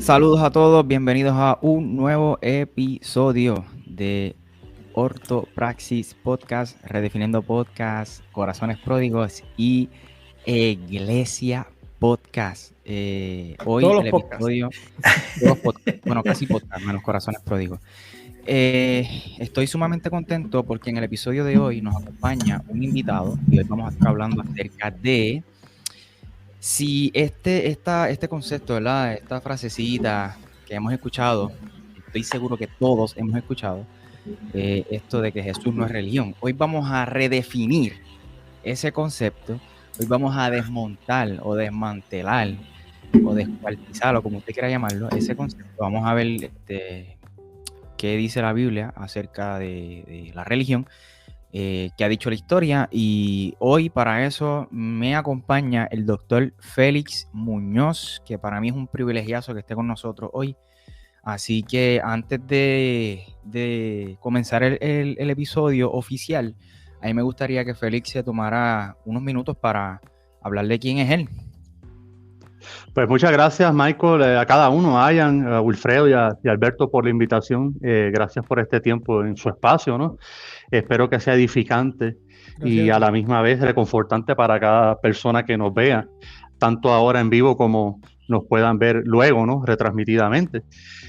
Saludos a todos, bienvenidos a un nuevo episodio de Ortopraxis Podcast, Redefiniendo Podcast, Corazones Pródigos y Iglesia Podcast. Hoy Todos los el podcasts. episodio, bueno, casi podcast, menos Corazones Pródigos. Estoy sumamente contento porque en el episodio de hoy nos acompaña un invitado y hoy vamos a estar hablando acerca de si este concepto, ¿verdad? Esta frasecita que hemos escuchado, estoy seguro que todos hemos escuchado, esto de que Jesús no es religión. Hoy vamos a redefinir ese concepto, hoy vamos a desmontar o desmantelar o descuartizar, o como usted quiera llamarlo, ese concepto. Vamos a ver qué dice la Biblia acerca de la religión, qué ha dicho la historia, y hoy para eso me acompaña el doctor Félix Muñoz, que para mí es un privilegiazo que esté con nosotros hoy. Así que antes de comenzar el episodio oficial, a mí me gustaría que Félix se tomara unos minutos para hablar de quién es él. Pues muchas gracias, Michael, a cada uno, a Ian, a Wilfredo y a Alberto por la invitación. Gracias por este tiempo en su espacio, ¿no? Espero que sea edificante y a la misma vez reconfortante para cada persona que nos vea, tanto ahora en vivo como nos puedan ver luego, ¿no? Retransmitidamente.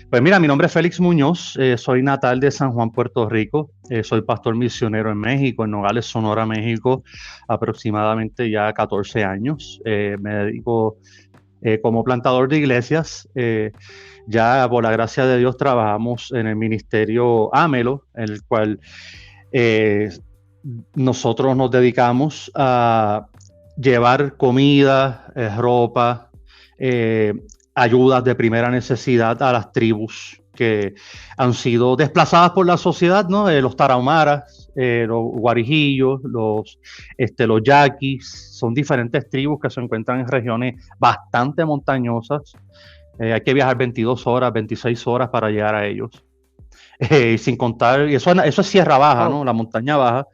Pues mira, mi nombre es Félix Muñoz, soy natal de San Juan, Puerto Rico, soy pastor misionero en México, en Nogales, Sonora, México, aproximadamente ya 14 años. Me dedico como plantador de iglesias. Ya por la gracia de Dios trabajamos en el ministerio Amelo, en el cual nosotros nos dedicamos a llevar comida, ropa, ayudas de primera necesidad a las tribus que han sido desplazadas por la sociedad, ¿no? Los tarahumaras, los guarijillos, los yaquis, son diferentes tribus que se encuentran en regiones bastante montañosas. Hay que viajar 22 horas, 26 horas para llegar a ellos. Sin contar, y eso es Sierra Baja, ¿no? La montaña baja.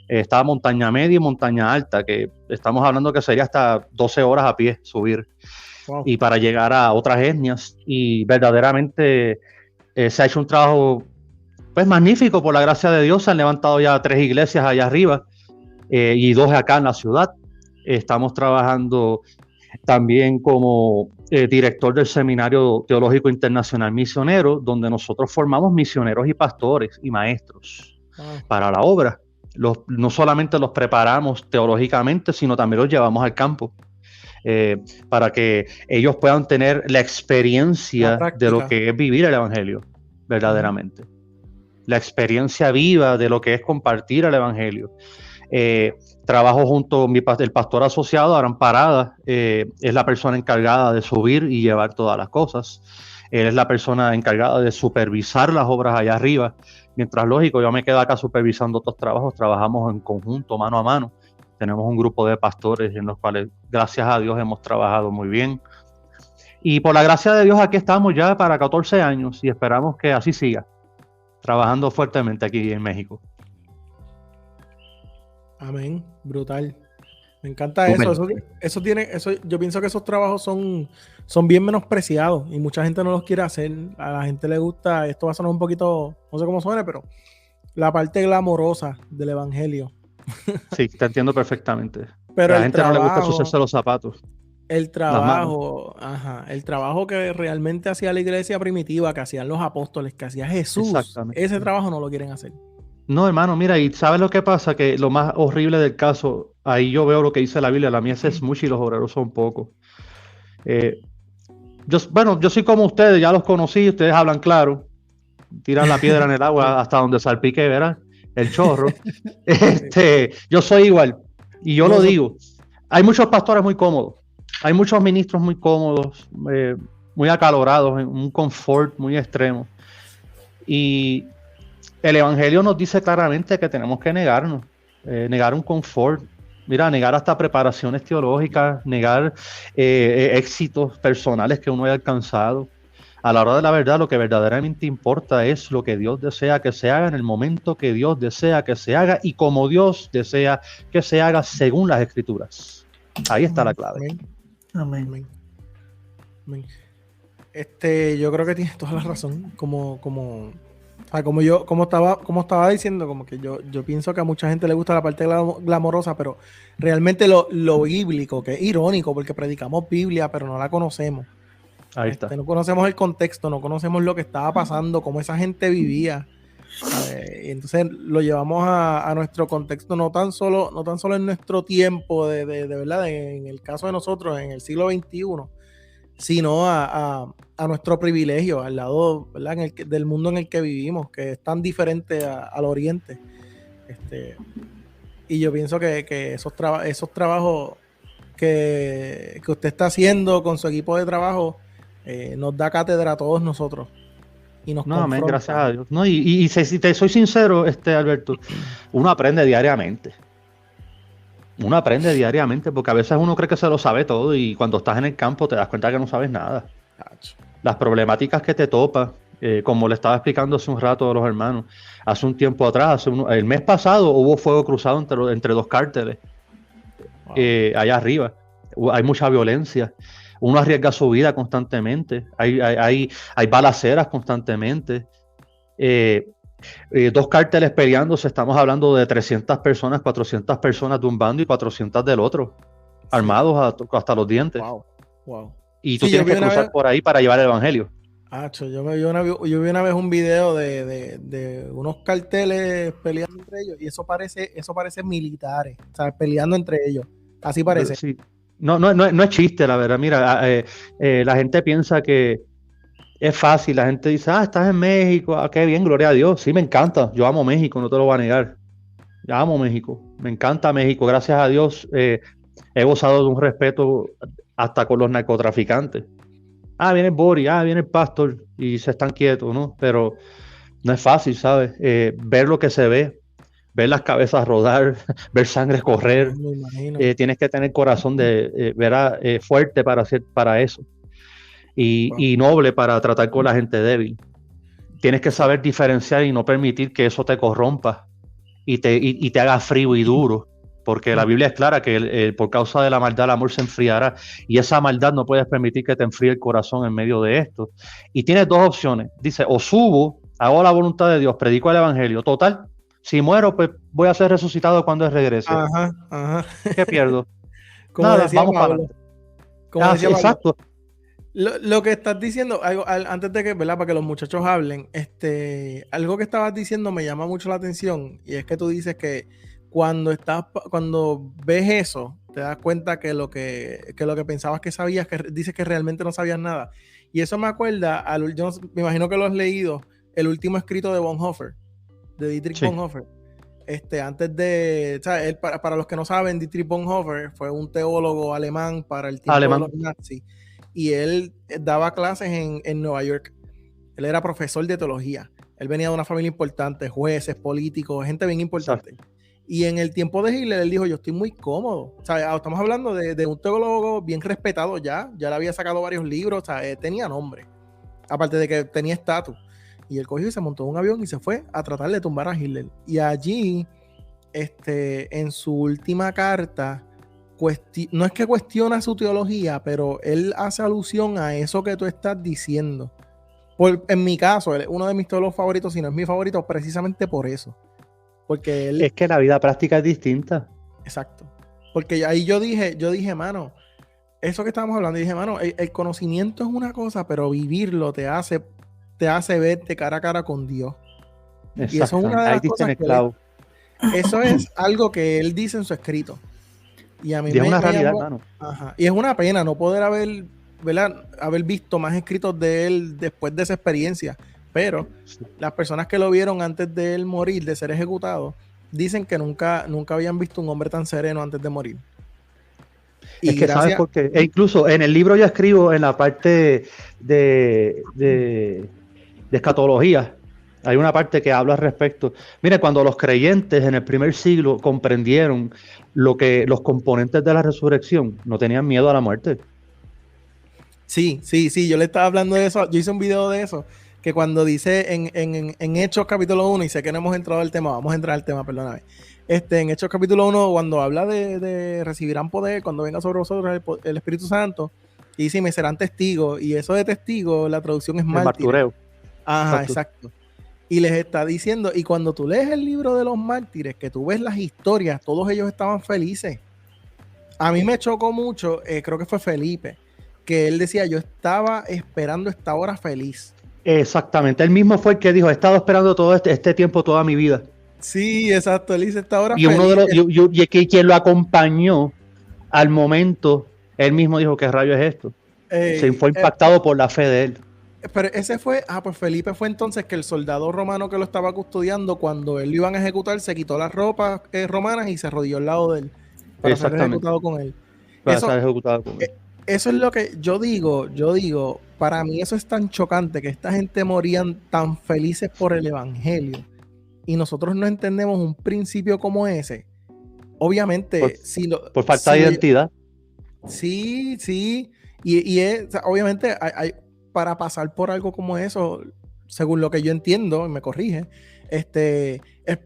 Está montaña media y montaña alta, que estamos hablando que sería hasta 12 horas a pie subir. Wow. Y para llegar a otras etnias. Y verdaderamente se ha hecho un trabajo pues magnífico, por la gracia de Dios. Se han levantado ya 3 iglesias allá arriba y 2 acá en la ciudad. Estamos trabajando también como director del Seminario Teológico Internacional Misionero, donde nosotros formamos misioneros y pastores y maestros para la obra. No solamente los preparamos teológicamente, sino también los llevamos al campo para que ellos puedan tener la experiencia de lo que es vivir el Evangelio verdaderamente. La experiencia viva de lo que es compartir el Evangelio. Trabajo junto a el pastor asociado, Abraham Parada, es la persona encargada de subir y llevar todas las cosas. Él es la persona encargada de supervisar las obras allá arriba, mientras lógico yo me quedo acá supervisando otros trabajos. Trabajamos en conjunto, mano a mano. Tenemos un grupo de pastores en los cuales, gracias a Dios, hemos trabajado muy bien. Y por la gracia de Dios aquí estamos ya para 14 años y esperamos que así siga, trabajando fuertemente aquí en México. Amén, brutal. Me encanta eso. Yo pienso que esos trabajos son bien menospreciados y mucha gente no los quiere hacer. A la gente le gusta, esto va a sonar un poquito, no sé cómo suene, pero la parte glamorosa del evangelio. Sí, te entiendo perfectamente. Pero a la gente no le gusta ensuciarse los zapatos. El trabajo que realmente hacía la iglesia primitiva, que hacían los apóstoles, que hacía Jesús, ese trabajo no lo quieren hacer. No, hermano, mira, y ¿sabes lo que pasa? Que lo más horrible del caso, ahí yo veo lo que dice la Biblia, la mies es mucha y los obreros son pocos. Yo soy como ustedes, ya los conocí, ustedes hablan claro, tiran la piedra en el agua hasta donde salpique, ¿verdad? El chorro. Yo soy igual, y yo lo digo. Hay muchos pastores muy cómodos, hay muchos ministros muy cómodos, muy acalorados, en un confort muy extremo. Y el Evangelio nos dice claramente que tenemos que negarnos, negar un confort, negar hasta preparaciones teológicas, negar éxitos personales que uno haya alcanzado. A la hora de la verdad, lo que verdaderamente importa es lo que Dios desea que se haga en el momento que Dios desea que se haga y como Dios desea que se haga según las Escrituras. Ahí está la clave. Amén. Yo creo que tienes toda la razón. Como estaba diciendo, como que yo pienso que a mucha gente le gusta la parte glamorosa, pero realmente lo bíblico, que es irónico, porque predicamos Biblia, pero no la conocemos. Ahí está. No conocemos el contexto, no conocemos lo que estaba pasando, cómo esa gente vivía. Entonces lo llevamos a nuestro contexto, no tan solo en nuestro tiempo, de verdad, en el caso de nosotros, en el siglo XXI, sino a nuestro privilegio, al lado, ¿verdad?, del mundo en el que vivimos, que es tan diferente al Oriente. Y yo pienso que esos trabajos que usted está haciendo con su equipo de trabajo nos da cátedra a todos nosotros. Y nos confronta. Amén, gracias a Dios. No, y si te soy sincero, Alberto, uno aprende diariamente. Uno aprende diariamente, porque a veces uno cree que se lo sabe todo y cuando estás en el campo te das cuenta que no sabes nada. Las problemáticas que te topas, como le estaba explicando hace un rato a los hermanos, hace un tiempo atrás, el mes pasado hubo fuego cruzado entre dos cárteles, allá arriba. Hay mucha violencia. Uno arriesga su vida constantemente. Hay balaceras constantemente. Dos cárteles peleándose, estamos hablando de 300 personas, 400 personas de un bando y 400 del otro, armados hasta los dientes. Wow. Y tú tienes que cruzar por ahí para llevar el evangelio. Yo vi una vez un video de unos carteles peleando entre ellos y eso parece militares, o sea, peleando entre ellos. Así parece. Sí. No es chiste, la verdad. Mira, la gente piensa que es fácil. La gente dice, estás en México, qué bien, gloria a Dios. Sí, me encanta. Yo amo México, no te lo voy a negar. Yo amo México. Me encanta México. Gracias a Dios he gozado de un respeto hasta con los narcotraficantes. Viene el Bori, viene el pastor y se están quietos, ¿no? Pero no es fácil, ¿sabes? Ver lo que se ve, ver las cabezas rodar, ver sangre correr. Tienes que tener corazón fuerte para eso. Y noble para tratar con la gente débil. Tienes que saber diferenciar y no permitir que eso te corrompa y te haga frío y duro, porque la Biblia es clara que por causa de la maldad el amor se enfriará, y esa maldad no puedes permitir que te enfríe el corazón en medio de esto. Y tienes dos opciones. Dice, o subo, hago la voluntad de Dios, predico el evangelio, total, si muero pues voy a ser resucitado cuando él regrese. ¿Qué pierdo? Nada, vamos para adelante. Exacto. Lo que estás diciendo, antes de que, ¿verdad?, para que los muchachos hablen, algo que estabas diciendo me llama mucho la atención, y es que tú dices que cuando ves eso, te das cuenta que lo que pensabas que sabías, que dices que realmente no sabías nada. Y eso me acuerda, me imagino que lo has leído, el último escrito de Bonhoeffer, de Dietrich Bonhoeffer. Antes de, o sea, para los que no saben, Dietrich Bonhoeffer fue un teólogo alemán para el tiempo de los nazis. Y él daba clases en Nueva York. Él era profesor de teología. Él venía de una familia importante, jueces, políticos, gente bien importante. Exacto. Y en el tiempo de Hitler, él dijo, yo estoy muy cómodo. O sea, estamos hablando de un teólogo bien respetado ya le había sacado varios libros, o sea, tenía nombre. Aparte de que tenía estatus. Y él cogió y se montó en un avión y se fue a tratar de tumbar a Hitler. Y allí, en su última carta, no es que cuestiona su teología, pero él hace alusión a eso que tú estás diciendo. En mi caso, él es uno de mis teólogos favoritos, si no es mi favorito, precisamente por eso. Porque es que la vida práctica es distinta. Exacto. Porque ahí yo dije, mano, eso que estábamos hablando, dije, mano, el conocimiento es una cosa, pero vivirlo te hace verte cara a cara con Dios. Y eso es una de las cosas que eso es algo que él dice en su escrito. Y a mí es una realidad, hermano. Y es una pena no poder haber visto más escritos de él después de esa experiencia. Pero las personas que lo vieron antes de él morir, de ser ejecutado, dicen que nunca habían visto un hombre tan sereno antes de morir. Y es que sabes por qué. E incluso en el libro yo escribo en la parte de escatología. Hay una parte que habla al respecto. Mire, cuando los creyentes en el primer siglo comprendieron los componentes de la resurrección, no tenían miedo a la muerte. Sí, yo le estaba hablando de eso. Yo hice un video de eso, que cuando dice en Hechos capítulo 1, y sé que no hemos entrado al tema, vamos a entrar al tema, perdóname. En Hechos capítulo 1, cuando habla de recibirán poder cuando venga sobre vosotros el Espíritu Santo, y dice, me serán testigos, y eso de testigo, la traducción es mártir. Martureo. Ajá, exacto. Y les está diciendo, y cuando tú lees el libro de los mártires, que tú ves las historias, todos ellos estaban felices. A mí me chocó mucho, creo que fue Felipe, que él decía, yo estaba esperando esta hora feliz. Exactamente, él mismo fue el que dijo, he estado esperando todo este tiempo, toda mi vida. Sí, exacto, él dice esta hora y feliz. Uno de los, y quien lo acompañó al momento, él mismo dijo, ¿qué rayo es esto? Se fue impactado por la fe de él. Pero ese fue, pues Felipe fue entonces que el soldado romano que lo estaba custodiando, cuando él lo iban a ejecutar, se quitó las ropas romanas y se arrodilló al lado de él para ser ejecutado con él. Eso es lo que yo digo, para mí eso es tan chocante, que esta gente morían tan felices por el evangelio y nosotros no entendemos un principio como ese. Obviamente, por falta de identidad. Sí, y o sea, obviamente hay para pasar por algo como eso, según lo que yo entiendo, y me corrige, es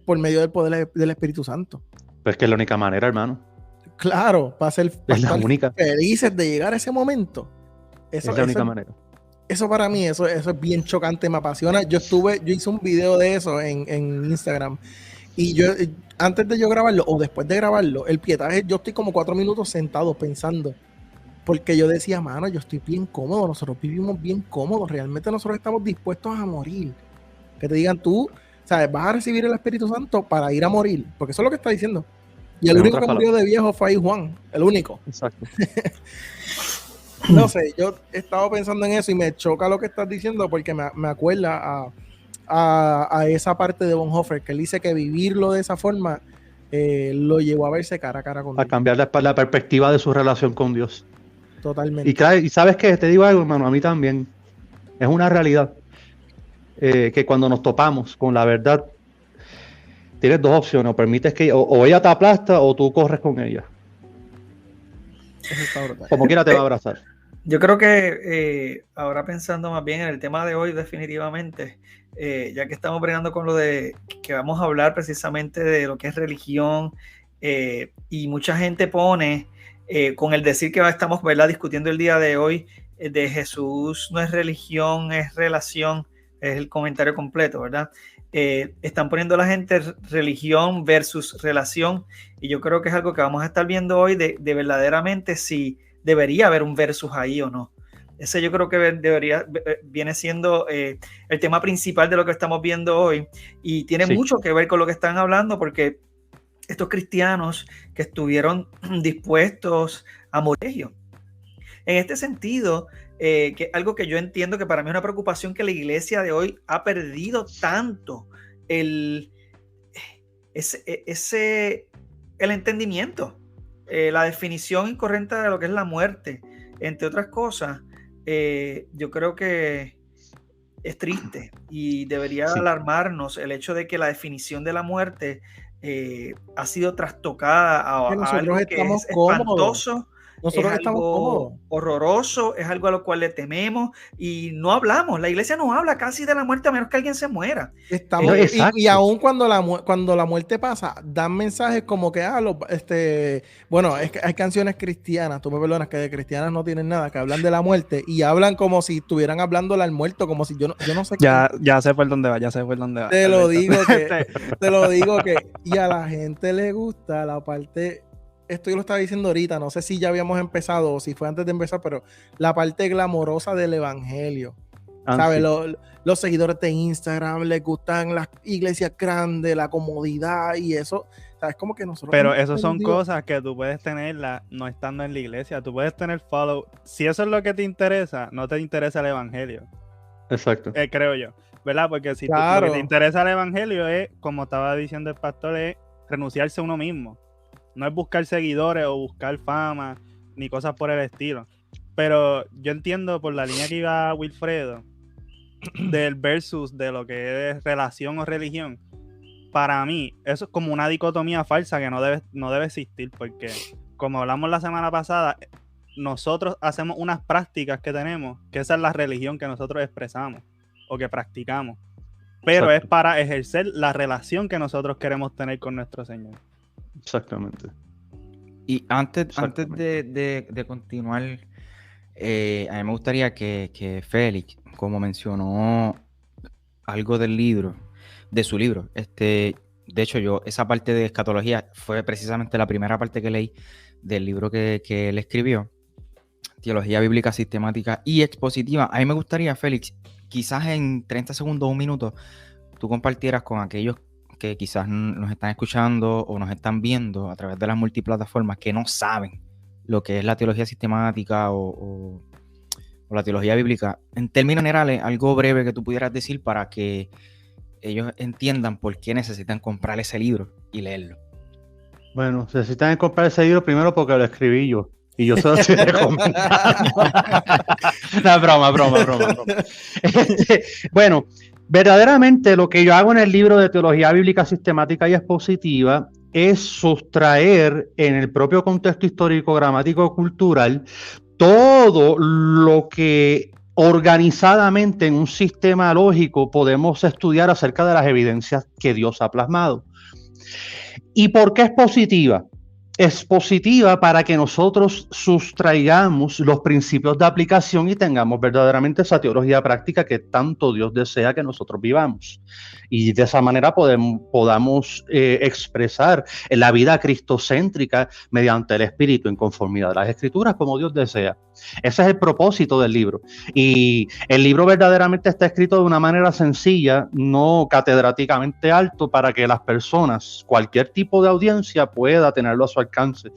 por medio del poder del Espíritu Santo. Pues que es la única manera, hermano. Claro, para ser única. felices de llegar a ese momento. Es la única manera. Eso para mí, eso es bien chocante, me apasiona. Yo hice un video de eso en Instagram. Y yo, antes de yo grabarlo, o después de grabarlo, el pietaje, yo estoy como 4 minutos sentado pensando. Porque yo decía, mano, yo estoy bien cómodo, nosotros vivimos bien cómodos, realmente nosotros estamos dispuestos a morir. Que te digan tú, ¿sabes? Vas a recibir el Espíritu Santo para ir a morir, porque eso es lo que está diciendo. Y el único que murió de viejo fue ahí Juan, el único. Exacto. No sé, yo he estado pensando en eso y me choca lo que estás diciendo porque me acuerda a esa parte de Bonhoeffer, que él dice que vivirlo de esa forma lo llevó a verse cara a cara con Dios. A cambiar la perspectiva de su relación con Dios. Totalmente. Y sabes qué, te digo algo, hermano, a mí también. Es una realidad que cuando nos topamos con la verdad, tienes dos opciones, o permites que o ella te aplasta o tú corres con ella. Como quiera te va a abrazar. Yo creo que ahora pensando más bien en el tema de hoy, definitivamente, ya que estamos bregando con lo de que vamos a hablar precisamente de lo que es religión, y mucha gente pone con el decir que estamos, ¿verdad?, discutiendo el día de hoy de Jesús no es religión, es relación, es el comentario completo, ¿verdad? Están poniendo la gente religión versus relación, y yo creo que es algo que vamos a estar viendo hoy de verdaderamente si debería haber un versus ahí o no. Ese yo creo que viene siendo el tema principal de lo que estamos viendo hoy, y tiene mucho que ver con lo que están hablando, porque estos cristianos que estuvieron dispuestos a morir. En este sentido, que algo que yo entiendo que para mí es una preocupación, que la iglesia de hoy ha perdido tanto el entendimiento, la definición incorrecta de lo que es la muerte, entre otras cosas. Yo creo que es triste y debería alarmarnos el hecho de que la definición de la muerte ha sido trastocada a algo que es espantoso. Nosotros es estamos algo cómodos. Horroroso, es algo a lo cual le tememos y no hablamos. La iglesia no habla casi de la muerte a menos que alguien se muera. Y aún cuando la muerte pasa, dan mensajes como que bueno, es que hay canciones cristianas, tú me perdonas, que de cristianas no tienen nada, que hablan de la muerte y hablan como si estuvieran hablándole al muerto, como si yo no sé ya sé por dónde va. Te lo digo que y a la gente le gusta la parte. Esto yo lo estaba diciendo ahorita, no sé si ya habíamos empezado o si fue antes de empezar, pero la parte glamorosa del evangelio. ¿Sabes? Sí. Los seguidores de Instagram les gustan las iglesias grandes, la comodidad y eso. ¿Sabes? Como que nosotros. Pero eso son cosas que tú puedes tenerlas no estando en la iglesia. Tú puedes tener follow. Si eso es lo que te interesa, no te interesa el evangelio. Exacto. Creo yo. ¿Verdad? Porque si lo que te interesa el evangelio es, como estaba diciendo el pastor, es renunciarse a uno mismo. No es buscar seguidores o buscar fama, ni cosas por el estilo. Pero yo entiendo por la línea que iba Wilfredo, del versus de lo que es relación o religión. Para mí, eso es como una dicotomía falsa que no debe existir, porque como hablamos la semana pasada, nosotros hacemos unas prácticas que tenemos, que esa es la religión que nosotros expresamos o que practicamos. Pero es para ejercer la relación que nosotros queremos tener con nuestro Señor. Exactamente. Y antes de continuar A mí me gustaría que Félix, como mencionó algo del libro, de su libro, de hecho esa parte de escatología fue precisamente la primera parte que leí del libro que él escribió, Teología Bíblica Sistemática y Expositiva. A mí me gustaría, Félix, quizás en 30 segundos o un minuto, tú compartieras con aquellos que quizás nos están escuchando o nos están viendo a través de las multiplataformas que no saben lo que es la teología sistemática o la teología bíblica. En términos generales, algo breve que tú pudieras decir para que ellos entiendan por qué necesitan comprar ese libro y leerlo. Bueno, necesitan comprar ese libro primero porque lo escribí yo. Y yo se lo estoy recomendando. No, broma. Bueno, verdaderamente lo que yo hago en el libro de Teología Bíblica Sistemática y Expositiva es sustraer en el propio contexto histórico, gramático, cultural, todo lo que organizadamente en un sistema lógico podemos estudiar acerca de las evidencias que Dios ha plasmado. ¿Y por qué es positiva? Es positiva para que nosotros sustraigamos los principios de aplicación y tengamos verdaderamente esa teología práctica que tanto Dios desea que nosotros vivamos. Y de esa manera podamos expresar la vida cristocéntrica mediante el Espíritu en conformidad a las Escrituras como Dios desea. Ese es el propósito del libro. Y el libro verdaderamente está escrito de una manera sencilla, no catedráticamente alto, para que las personas, cualquier tipo de audiencia, pueda tenerlo a su alcance.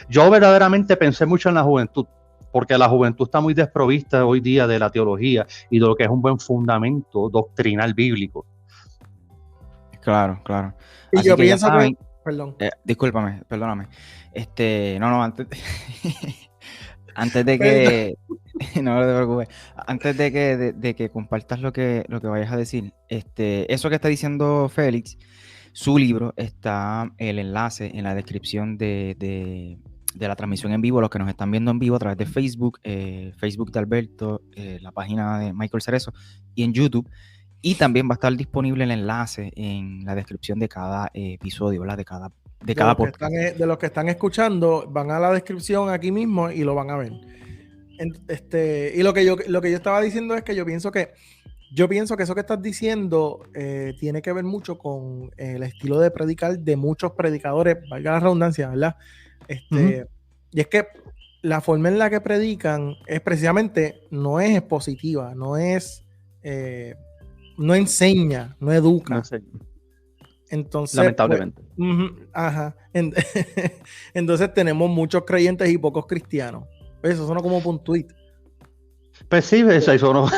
Yo verdaderamente pensé mucho en la juventud, porque la juventud está muy desprovista hoy día de la teología y de lo que es un buen fundamento doctrinal bíblico. Claro. Y así yo que pienso que... Perdón. Discúlpame, perdóname. Antes antes de que... no te preocupes. Antes de que compartas lo que vayas a decir, eso que está diciendo Félix, su libro, está el enlace en la descripción de la transmisión en vivo, los que nos están viendo en vivo a través de Facebook, Facebook de Alberto, la página de Michael Cerezo y en YouTube. Y también va a estar disponible el enlace en la descripción de cada episodio, ¿verdad? De cada podcast. De los que están escuchando, van a la descripción aquí mismo y lo van a ver. Y lo que yo estaba diciendo es que yo pienso que eso que estás diciendo tiene que ver mucho con el estilo de predicar de muchos predicadores, valga la redundancia, ¿verdad? Y es que la forma en la que predican es precisamente, no es expositiva, no enseña, no educa. No enseña. Entonces, lamentablemente. Entonces tenemos muchos creyentes y pocos cristianos. Eso suena como un tweet. Pues sí, eso no.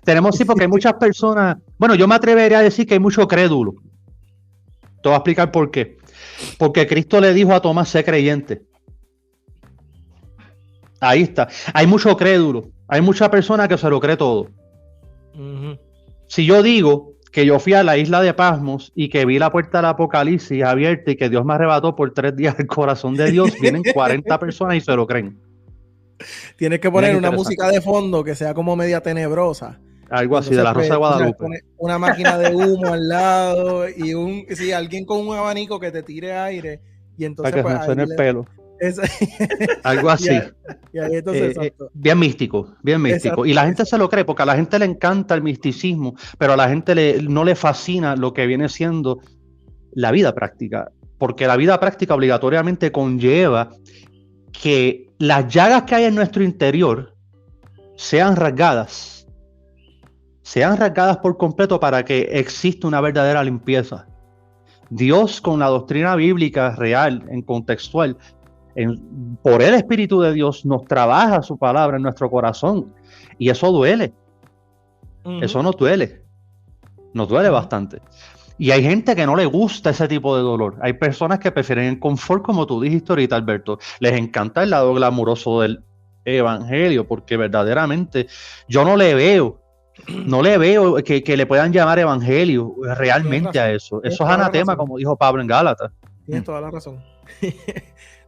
Tenemos sí, porque hay muchas personas. Bueno, yo me atrevería a decir que hay mucho crédulo. Te voy a explicar por qué. Porque Cristo le dijo a Tomás, sé creyente. Ahí está. Hay mucho crédulo. Hay mucha persona que se lo cree todo. Si yo digo que yo fui a la isla de Pasmos y que vi la puerta del Apocalipsis abierta y que Dios me arrebató por 3 días el corazón de Dios, vienen 40 personas y se lo creen. Tienes que poner una música de fondo que sea como media tenebrosa. Algo así, de la Rosa de Guadalupe. Una máquina de humo al lado y alguien con un abanico que te tire aire. Y entonces, para que me suene el pelo. Algo así. Y ahí entonces, bien místico. Exacto. Y la gente se lo cree porque a la gente le encanta el misticismo, pero a la gente no le fascina lo que viene siendo la vida práctica, porque la vida práctica obligatoriamente conlleva que las llagas que hay en nuestro interior sean rasgadas por completo para que exista una verdadera limpieza. Dios, con la doctrina bíblica real, en contextual, por el Espíritu de Dios, nos trabaja su palabra en nuestro corazón, y eso duele. Eso nos duele bastante. Y hay gente que no le gusta ese tipo de dolor. Hay personas que prefieren el confort, como tú dijiste ahorita, Alberto. Les encanta el lado glamuroso del evangelio, porque verdaderamente yo no le veo que le puedan llamar evangelio realmente a eso. Eso es anatema, como dijo Pablo en Gálatas. Tienes toda la razón.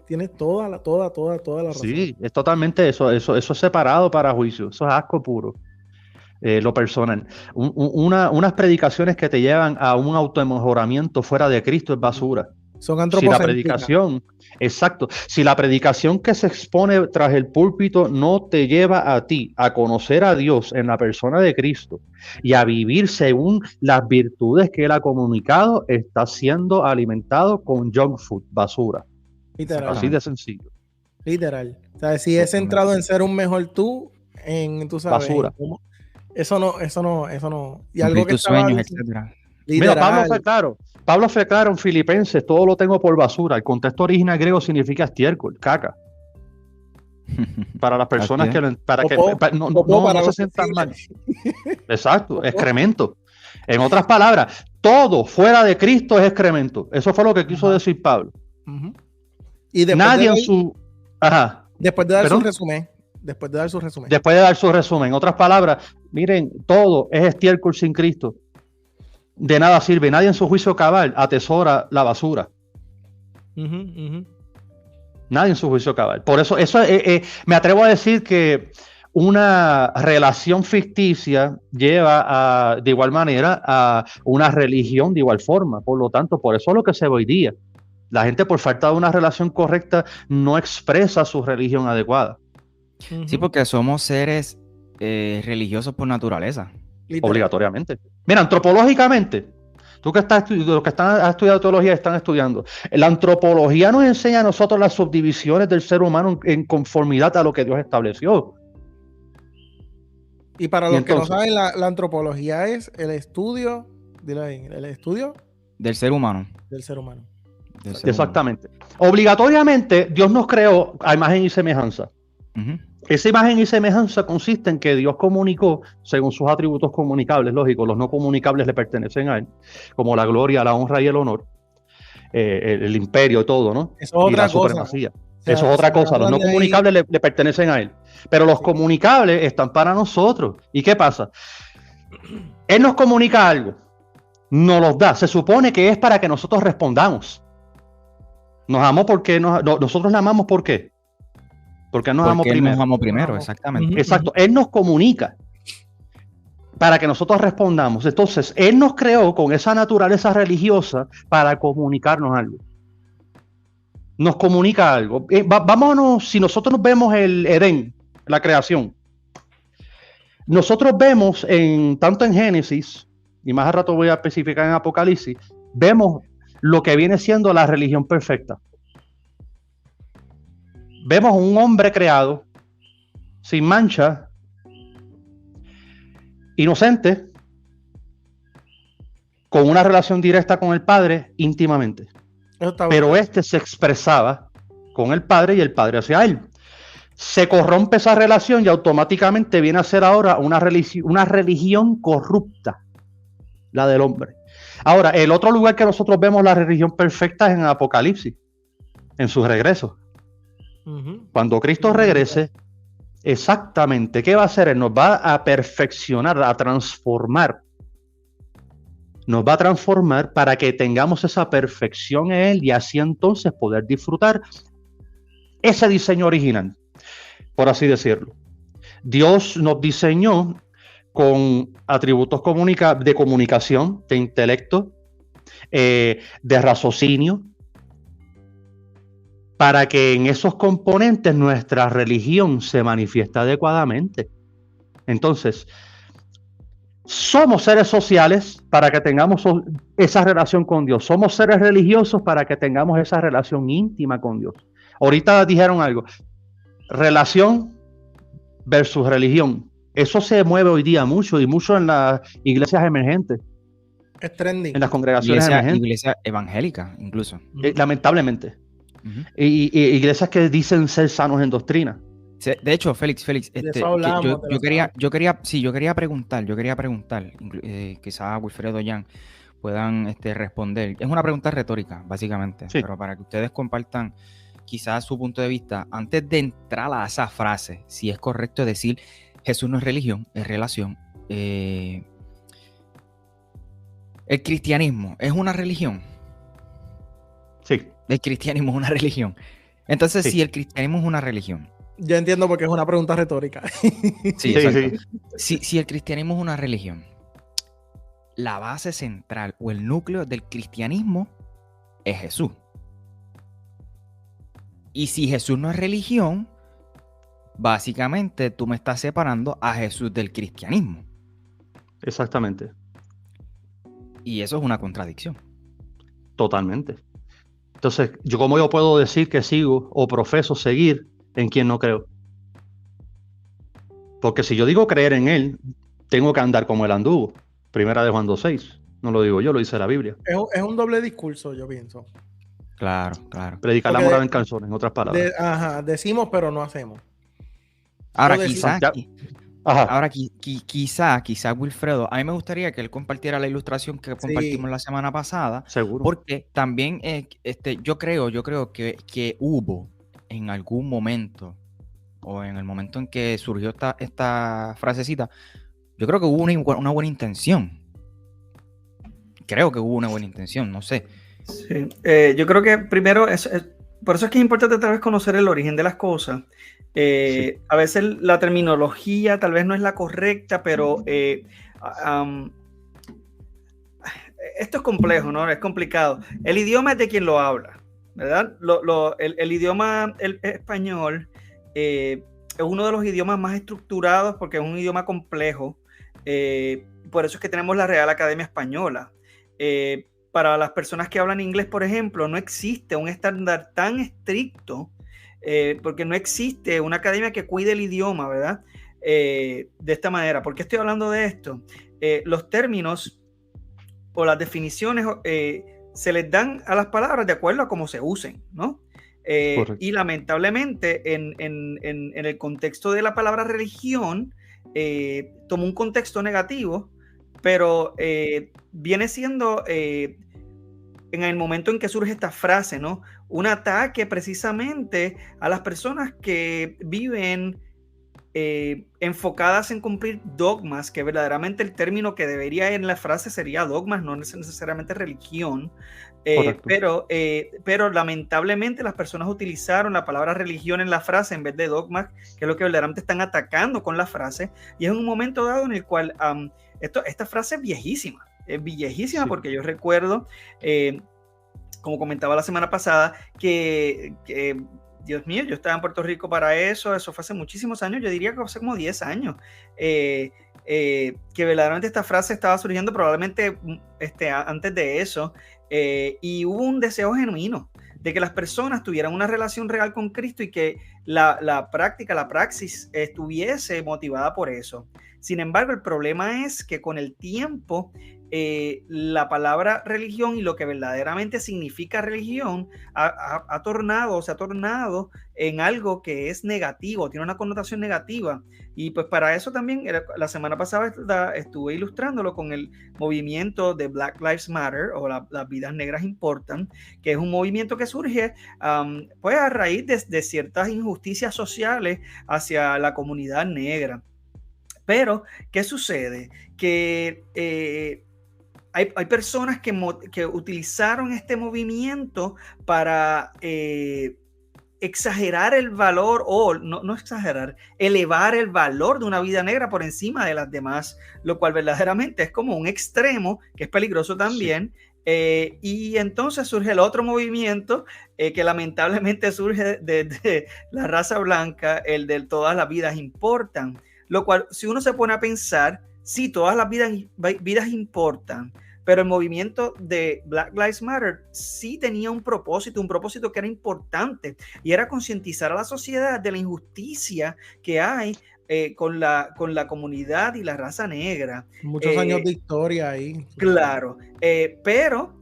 Tienes toda la razón. Sí, es totalmente eso es separado para juicio. Eso es asco puro. Lo personal. Unas predicaciones que te llevan a un automejoramiento fuera de Cristo es basura. Son Si la antropocéntricas. predicación, exacto, si la predicación que se expone tras el púlpito no te lleva a ti a conocer a Dios en la persona de Cristo y a vivir según las virtudes que Él ha comunicado, está siendo alimentado con junk food, basura. Literal. Así de sencillo. Literal. O sea, si es centrado en ser un mejor tú, tú sabes, Basura. eso no. Y Cumplir algo que tus estaba sueños, diciendo, etcétera. Mira, literal. Pablo fue claro en Filipenses, todo lo tengo por basura. El contexto original griego significa estiércol, caca. Para las personas que no se sientan mal. Exacto, excremento. En otras palabras, todo fuera de Cristo es excremento. Eso fue lo que quiso decir Pablo. Y Nadie en su... Ajá. Después de dar su resumen. Después de dar su resumen. En otras palabras, miren, todo es estiércol sin Cristo. De nada sirve. Nadie en su juicio cabal atesora la basura. Nadie en su juicio cabal. Por eso me atrevo a decir que una relación ficticia lleva de igual manera a una religión de igual forma. Por lo tanto, por eso es lo que se ve hoy día. La gente, por falta de una relación correcta, no expresa su religión adecuada. Sí, porque somos seres religiosos por naturaleza. Literal. Obligatoriamente. Mira, antropológicamente, tú que los que han estudiado teología están estudiando. La antropología nos enseña a nosotros las subdivisiones del ser humano en conformidad a lo que Dios estableció. Y para los que no saben, la antropología es el estudio, dile ahí, el estudio del ser humano. Exactamente. Obligatoriamente, Dios nos creó a imagen y semejanza. Esa imagen y semejanza consiste en que Dios comunicó según sus atributos comunicables, lógico, los no comunicables le pertenecen a Él, como la gloria, la honra y el honor, el imperio y todo, ¿no? Eso es y la supremacía. Eso es otra cosa, los no comunicables le pertenecen a Él, pero los comunicables están para nosotros. ¿Y qué pasa? Él nos comunica algo, nos los da, se supone que es para que nosotros respondamos. Nos amó porque nosotros le amamos, ¿por qué? Porque nos amó primero. Nos amó primero, exactamente. Exacto, Él nos comunica para que nosotros respondamos. Entonces, Él nos creó con esa naturaleza religiosa para comunicarnos algo. Nos comunica algo. Vámonos, si nosotros nos vemos el Edén, la creación, nosotros vemos tanto en Génesis, y más a rato voy a especificar en Apocalipsis, vemos lo que viene siendo la religión perfecta. Vemos un hombre creado, sin mancha, inocente, con una relación directa con el Padre íntimamente. Pero este se expresaba con el Padre y el Padre hacia él. Se corrompe esa relación y automáticamente viene a ser ahora una religión corrupta, la del hombre. Ahora, el otro lugar que nosotros vemos la religión perfecta es en Apocalipsis, en su regreso. Cuando Cristo regrese, exactamente, ¿qué va a hacer? Él nos va a perfeccionar, a transformar. Nos va a transformar para que tengamos esa perfección en Él y así entonces poder disfrutar ese diseño original, por así decirlo. Dios nos diseñó con atributos de comunicación, de intelecto, de raciocinio, para que en esos componentes nuestra religión se manifieste adecuadamente. Entonces, somos seres sociales para que tengamos esa relación con Dios. Somos seres religiosos para que tengamos esa relación íntima con Dios. Ahorita dijeron algo. Relación versus religión. Eso se mueve hoy día mucho y mucho en las iglesias emergentes. Es trending. En las congregaciones emergentes. Iglesia evangélica, incluso. Lamentablemente. Y iglesias que dicen ser sanos en doctrina. De hecho, Félix, yo quería preguntar, quizás Wilfredo Jan puedan responder. Es una pregunta retórica, básicamente, sí. Pero para que ustedes compartan quizás su punto de vista, antes de entrar a esa frase, si es correcto decir Jesús no es religión, es relación. ¿El cristianismo es una religión? Sí. El cristianismo es una religión. Entonces, sí. Si el cristianismo es una religión. Yo entiendo porque es una pregunta retórica. Sí, exacto. Si el cristianismo es una religión, la base central o el núcleo del cristianismo es Jesús. Y si Jesús no es religión, básicamente tú me estás separando a Jesús del cristianismo. Exactamente. Y eso es una contradicción. Totalmente. Entonces, ¿cómo yo puedo decir que sigo o profeso seguir en quien no creo? Porque si yo digo creer en él, tengo que andar como él anduvo. Primera de Juan 2:6. No lo digo yo, lo dice la Biblia. Es un doble discurso, yo pienso. Claro. Predicar la moral en calzones, en otras palabras. Decimos, pero no hacemos. Ahora, quizá, Wilfredo, a mí me gustaría que él compartiera la ilustración que compartimos la semana pasada. Seguro. Porque también yo creo que hubo en algún momento, o en el momento en que surgió esta frasecita, yo creo que hubo una buena intención. Creo que hubo una buena intención, no sé. Sí. Yo creo que primero, por eso es que es importante tal vez conocer el origen de las cosas. Sí. A veces la terminología tal vez no es la correcta, pero esto es complejo, ¿no? Es complicado. El idioma es de quien lo habla, ¿verdad? El idioma español es uno de los idiomas más estructurados porque es un idioma complejo. Por eso es que tenemos la Real Academia Española. Para las personas que hablan inglés, por ejemplo, no existe un estándar tan estricto porque no existe una academia que cuide el idioma, ¿verdad? De esta manera. ¿Por qué estoy hablando de esto? Los términos o las definiciones se les dan a las palabras de acuerdo a cómo se usen, ¿no? Y lamentablemente en el contexto de la palabra religión toma un contexto negativo, pero viene siendo en el momento en que surge esta frase, ¿no? Un ataque precisamente a las personas que viven enfocadas en cumplir dogmas, que verdaderamente el término que debería en la frase sería dogmas, no necesariamente religión, pero lamentablemente las personas utilizaron la palabra religión en la frase en vez de dogmas, que es lo que verdaderamente están atacando con la frase, y es un momento dado en el cual esta frase es viejísima, sí. Porque yo recuerdo, como comentaba la semana pasada, que Dios mío, yo estaba en Puerto Rico para eso fue hace muchísimos años, yo diría que hace como 10 años, que verdaderamente esta frase estaba surgiendo probablemente antes de eso, y hubo un deseo genuino de que las personas tuvieran una relación real con Cristo y que la praxis estuviese motivada por eso. Sin embargo, el problema es que con el tiempo la palabra religión y lo que verdaderamente significa religión se ha tornado en algo que es negativo, tiene una connotación negativa. Y pues para eso también la semana pasada estuve ilustrándolo con el movimiento de Black Lives Matter o las vidas negras importan, que es un movimiento que surge pues a raíz de ciertas injusticias sociales hacia la comunidad negra. Pero, ¿qué sucede? Que hay personas que utilizaron este movimiento para exagerar el valor, o no exagerar, elevar el valor de una vida negra por encima de las demás, lo cual verdaderamente es como un extremo que es peligroso también. Sí. Y entonces surge el otro movimiento que lamentablemente surge de la raza blanca, el de todas las vidas importan. Lo cual, si uno se pone a pensar, sí, todas las vidas importan, pero el movimiento de Black Lives Matter sí tenía un propósito que era importante, y era concientizar a la sociedad de la injusticia que hay con la comunidad y la raza negra. Muchos años de historia ahí. Claro, pero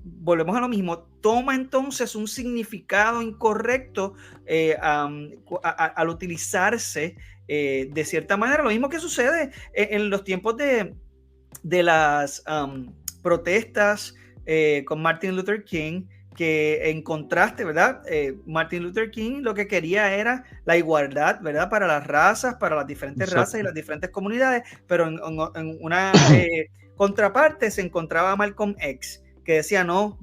volvemos a lo mismo, toma entonces un significado incorrecto al utilizarse de cierta manera, lo mismo que sucede en los tiempos de las protestas con Martin Luther King, que en contraste, ¿verdad? Martin Luther King lo que quería era la igualdad, ¿verdad? Para las razas, para las diferentes razas y las diferentes comunidades, pero en una contraparte se encontraba Malcolm X, que decía, no,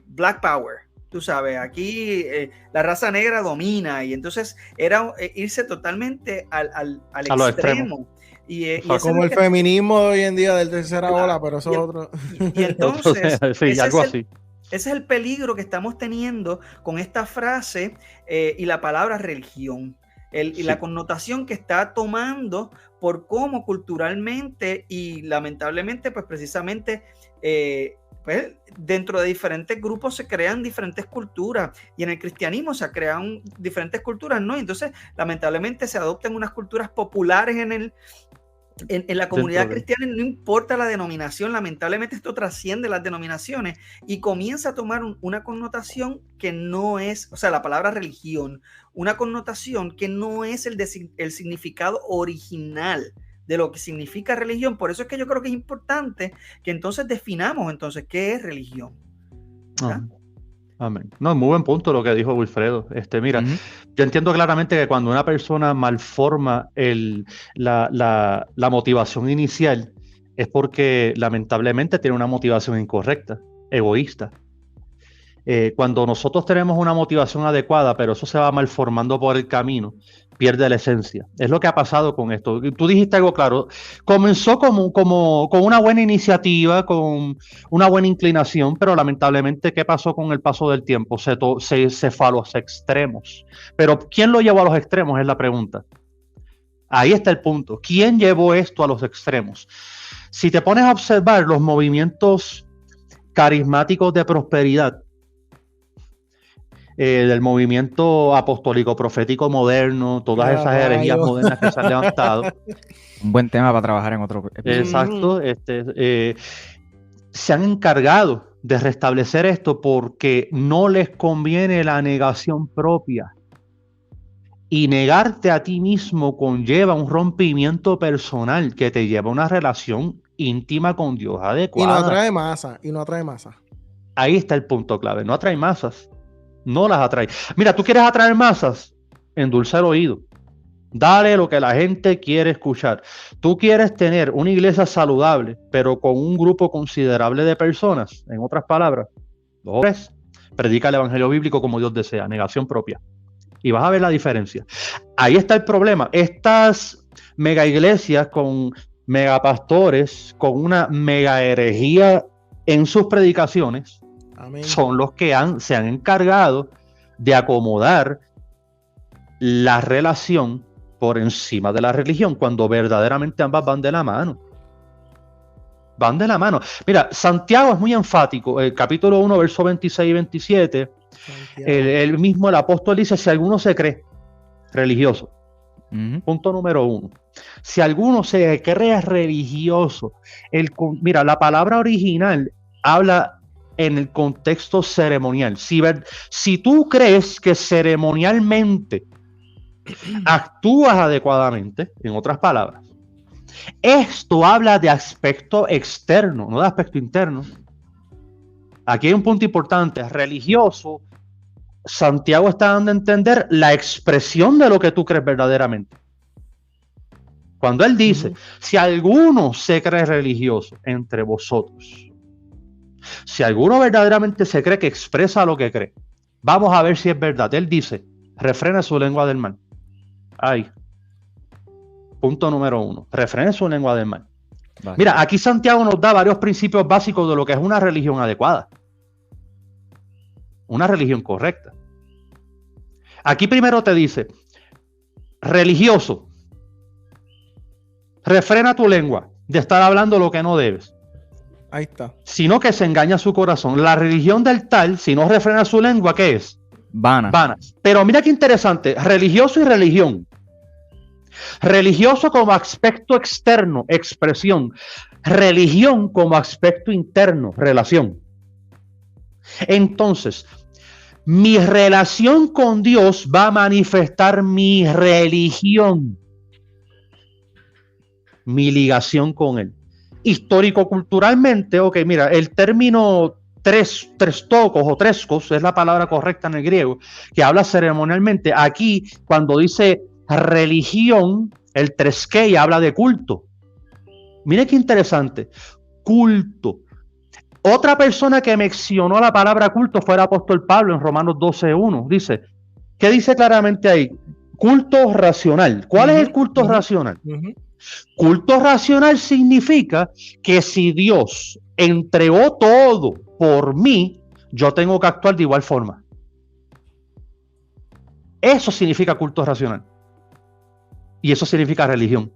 Black Power. Tú sabes, aquí la raza negra domina, y entonces era irse totalmente al extremo. Y como el feminismo hoy en día del tercera ola, pero eso es otro. Y entonces, sí, algo así. Ese es el peligro que estamos teniendo con esta frase y la palabra religión. Y la connotación que está tomando por cómo culturalmente y lamentablemente, pues precisamente, pues, dentro de diferentes grupos se crean diferentes culturas, y en el cristianismo se crean diferentes culturas, ¿no? Y entonces, lamentablemente, se adoptan unas culturas populares en la comunidad cristiana, no importa la denominación. Lamentablemente esto trasciende las denominaciones y comienza a tomar una connotación que no es, o sea, la palabra religión, una connotación que no es el significado original de lo que significa religión. Por eso es que yo creo que es importante que entonces definamos entonces qué es religión. Amén. No, muy buen punto lo que dijo Wilfredo. Mira, yo entiendo claramente que cuando una persona malforma la motivación inicial es porque lamentablemente tiene una motivación incorrecta, egoísta. Cuando nosotros tenemos una motivación adecuada, pero eso se va malformando por el camino, pierde la esencia. Es lo que ha pasado con esto. Tú dijiste algo claro. Comenzó con una buena iniciativa, con una buena inclinación, pero lamentablemente, ¿qué pasó con el paso del tiempo? Se fue a los extremos. Pero ¿quién lo llevó a los extremos? Es la pregunta. Ahí está el punto. ¿Quién llevó esto a los extremos? Si te pones a observar los movimientos carismáticos de prosperidad, del movimiento apostólico profético moderno, todas esas herejías modernas que se han levantado. Un buen tema para trabajar en otro episodio. Exacto. Se han encargado de restablecer esto porque no les conviene la negación propia. Y negarte a ti mismo conlleva un rompimiento personal que te lleva a una relación íntima con Dios adecuada. Y no atrae masa. Ahí está el punto clave. No atrae masas. No las atrae. Mira, tú quieres atraer masas, endulza el oído. Dale lo que la gente quiere escuchar. Tú quieres tener una iglesia saludable, pero con un grupo considerable de personas. En otras palabras, 2 o 3, predica el evangelio bíblico como Dios desea, negación propia. Y vas a ver la diferencia. Ahí está el problema. Estas mega iglesias con megapastores, con una mega herejía en sus predicaciones, amén, son los que se han encargado de acomodar la relación por encima de la religión, cuando verdaderamente ambas van de la mano. Van de la mano. Mira, Santiago es muy enfático. El capítulo 1, versos 26 y 27, el mismo el apóstol dice: si alguno se cree religioso, punto número 1. Si alguno se cree religioso, mira, la palabra original habla en el contexto ceremonial. Si tú crees que ceremonialmente actúas adecuadamente, en otras palabras, esto habla de aspecto externo, no de aspecto interno. Aquí hay un punto importante. Religioso, Santiago está dando a entender la expresión de lo que tú crees verdaderamente. Cuando él dice, si alguno se cree religioso entre vosotros, si alguno verdaderamente se cree que expresa lo que cree, vamos a ver si es verdad. Él dice, refrena su lengua del mal. Ay. Punto número 1. Refrene su lengua del mal. Vale. Mira, aquí Santiago nos da varios principios básicos de lo que es una religión adecuada. Una religión correcta. Aquí primero te dice, religioso, refrena tu lengua de estar hablando lo que no debes. Ahí está. Sino que se engaña su corazón. La religión del tal, si no refrena su lengua, ¿qué es? Vana. Vana. Pero mira qué interesante, religioso y religión. Religioso como aspecto externo, expresión. Religión como aspecto interno, relación. Entonces, mi relación con Dios va a manifestar mi religión, mi ligación con Él. Histórico-culturalmente, ok, mira, el término trestokos o treskos es la palabra correcta en el griego, que habla ceremonialmente. Aquí, cuando dice religión, el treskei habla de culto. Mire qué interesante, culto. Otra persona que mencionó la palabra culto fue el apóstol Pablo en Romanos 12:1. Dice, ¿qué dice claramente ahí? Culto racional. ¿Cuál es el culto racional? Culto racional significa que si Dios entregó todo por mí, yo tengo que actuar de igual forma. Eso significa culto racional. Y eso significa religión.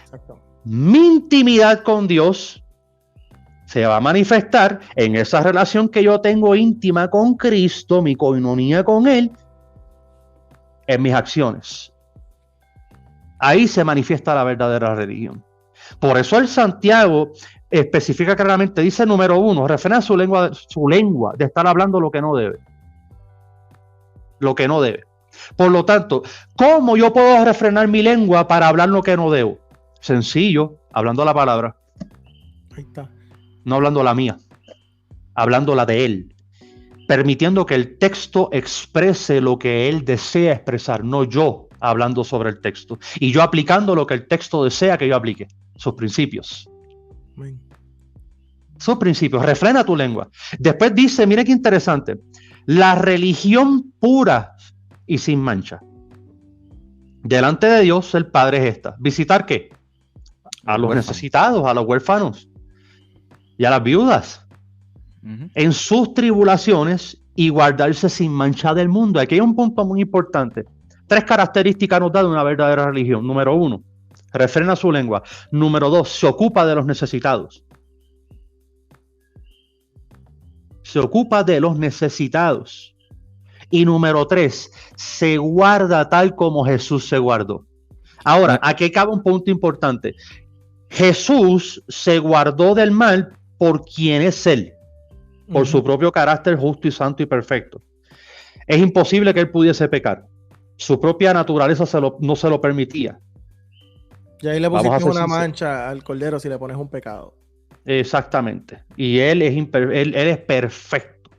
Exacto. Mi intimidad con Dios se va a manifestar en esa relación que yo tengo íntima con Cristo, mi coinonía con Él, en mis acciones. Ahí se manifiesta la verdadera religión. Por eso el Santiago especifica claramente, dice número 1, refrena su lengua de estar hablando lo que no debe. Lo que no debe. Por lo tanto, ¿cómo yo puedo refrenar mi lengua para hablar lo que no debo? Sencillo, hablando la palabra. Ahí está. No hablando la mía, hablando la de Él. Permitiendo que el texto exprese lo que Él desea expresar, no yo hablando sobre el texto. Y yo aplicando lo que el texto desea que yo aplique. Sus principios. Amén. Sus principios. Refrena tu lengua. Después dice, mire qué interesante. La religión pura y sin mancha. Delante de Dios el Padre es esta. ¿Visitar qué? A los necesitados, a los huérfanos y a las viudas. En sus tribulaciones y guardarse sin mancha del mundo. Aquí hay un punto muy importante. 3 características nos da de una verdadera religión. Número 1, refrena su lengua. Número 2, se ocupa de los necesitados. Se ocupa de los necesitados. Y número 3, se guarda tal como Jesús se guardó. Ahora, aquí cabe un punto importante. Jesús se guardó del mal por quien es Él, por su propio carácter justo y santo y perfecto. Es imposible que Él pudiese pecar. Su propia naturaleza no se lo permitía. Y ahí le pusiste una mancha al cordero si le pones un pecado. Exactamente. Y Él es perfecto.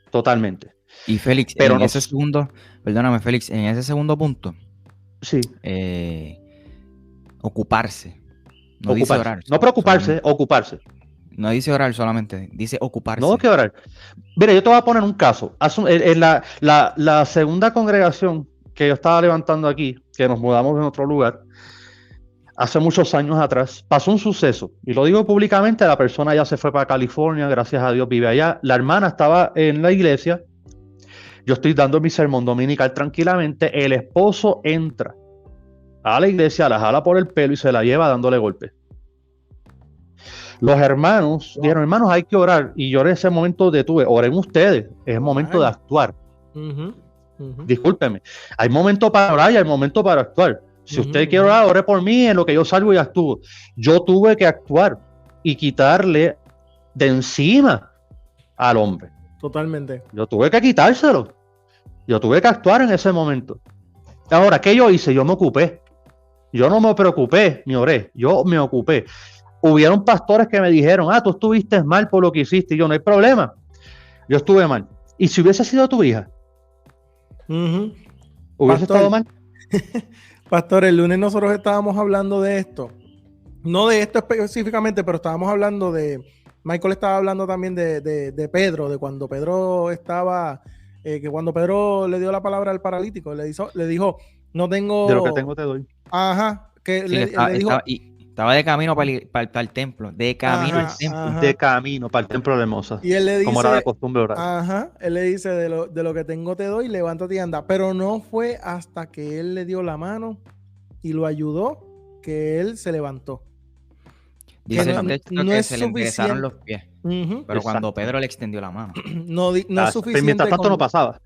Totalmente. Y Félix, pero en ese segundo, perdóname Félix, en ese segundo punto, sí. Ocuparse. No ocuparse. Dice orar. No preocuparse, solamente. Ocuparse. No dice orar solamente, dice ocuparse. No que orar. Mira, yo te voy a poner un caso. En la segunda congregación que yo estaba levantando aquí, que nos mudamos en otro lugar, hace muchos años atrás, pasó un suceso. Y lo digo públicamente, la persona ya se fue para California, gracias a Dios vive allá. La hermana estaba en la iglesia. Yo estoy dando mi sermón dominical tranquilamente. El esposo entra a la iglesia, la jala por el pelo y se la lleva dándole golpes. Los hermanos dijeron, hermanos, hay que orar. Y yo en ese momento detuve, oren ustedes, es el momento de actuar. Discúlpeme, hay momento para orar y hay momento para actuar. Si usted quiere orar, ore por mí, en lo que yo salgo y actúo. Yo tuve que actuar y quitarle de encima al hombre. Totalmente. Yo tuve que quitárselo. Yo tuve que actuar en ese momento. Ahora, ¿qué yo hice? Yo me ocupé. Yo no me preocupé ni oré. Yo me ocupé. Hubieron pastores que me dijeron, tú estuviste mal por lo que hiciste. Y yo, no hay problema. Yo estuve mal. ¿Y si hubiese sido tu hija? ¿Hubiese estado mal? Pastor, el lunes nosotros estábamos hablando de esto. No de esto específicamente, pero estábamos hablando de... Michael estaba hablando también de Pedro, de cuando Pedro estaba... que cuando Pedro le dio la palabra al paralítico, le dijo, no tengo... De lo que tengo te doy. Ajá. Que sí, le dijo... Estaba de camino para el templo. De camino al templo. Ajá. De camino para el templo de Hermosa. Y él le dice... Como era la costumbre orar. Ajá. Él le dice, de lo que tengo te doy, levántate y anda. Pero no fue hasta que él le dio la mano y lo ayudó que él se levantó. Dice el texto que se le enderezaron los pies. Pero cuando Pedro le extendió la mano. No es suficiente. Mientras tanto no pasaba.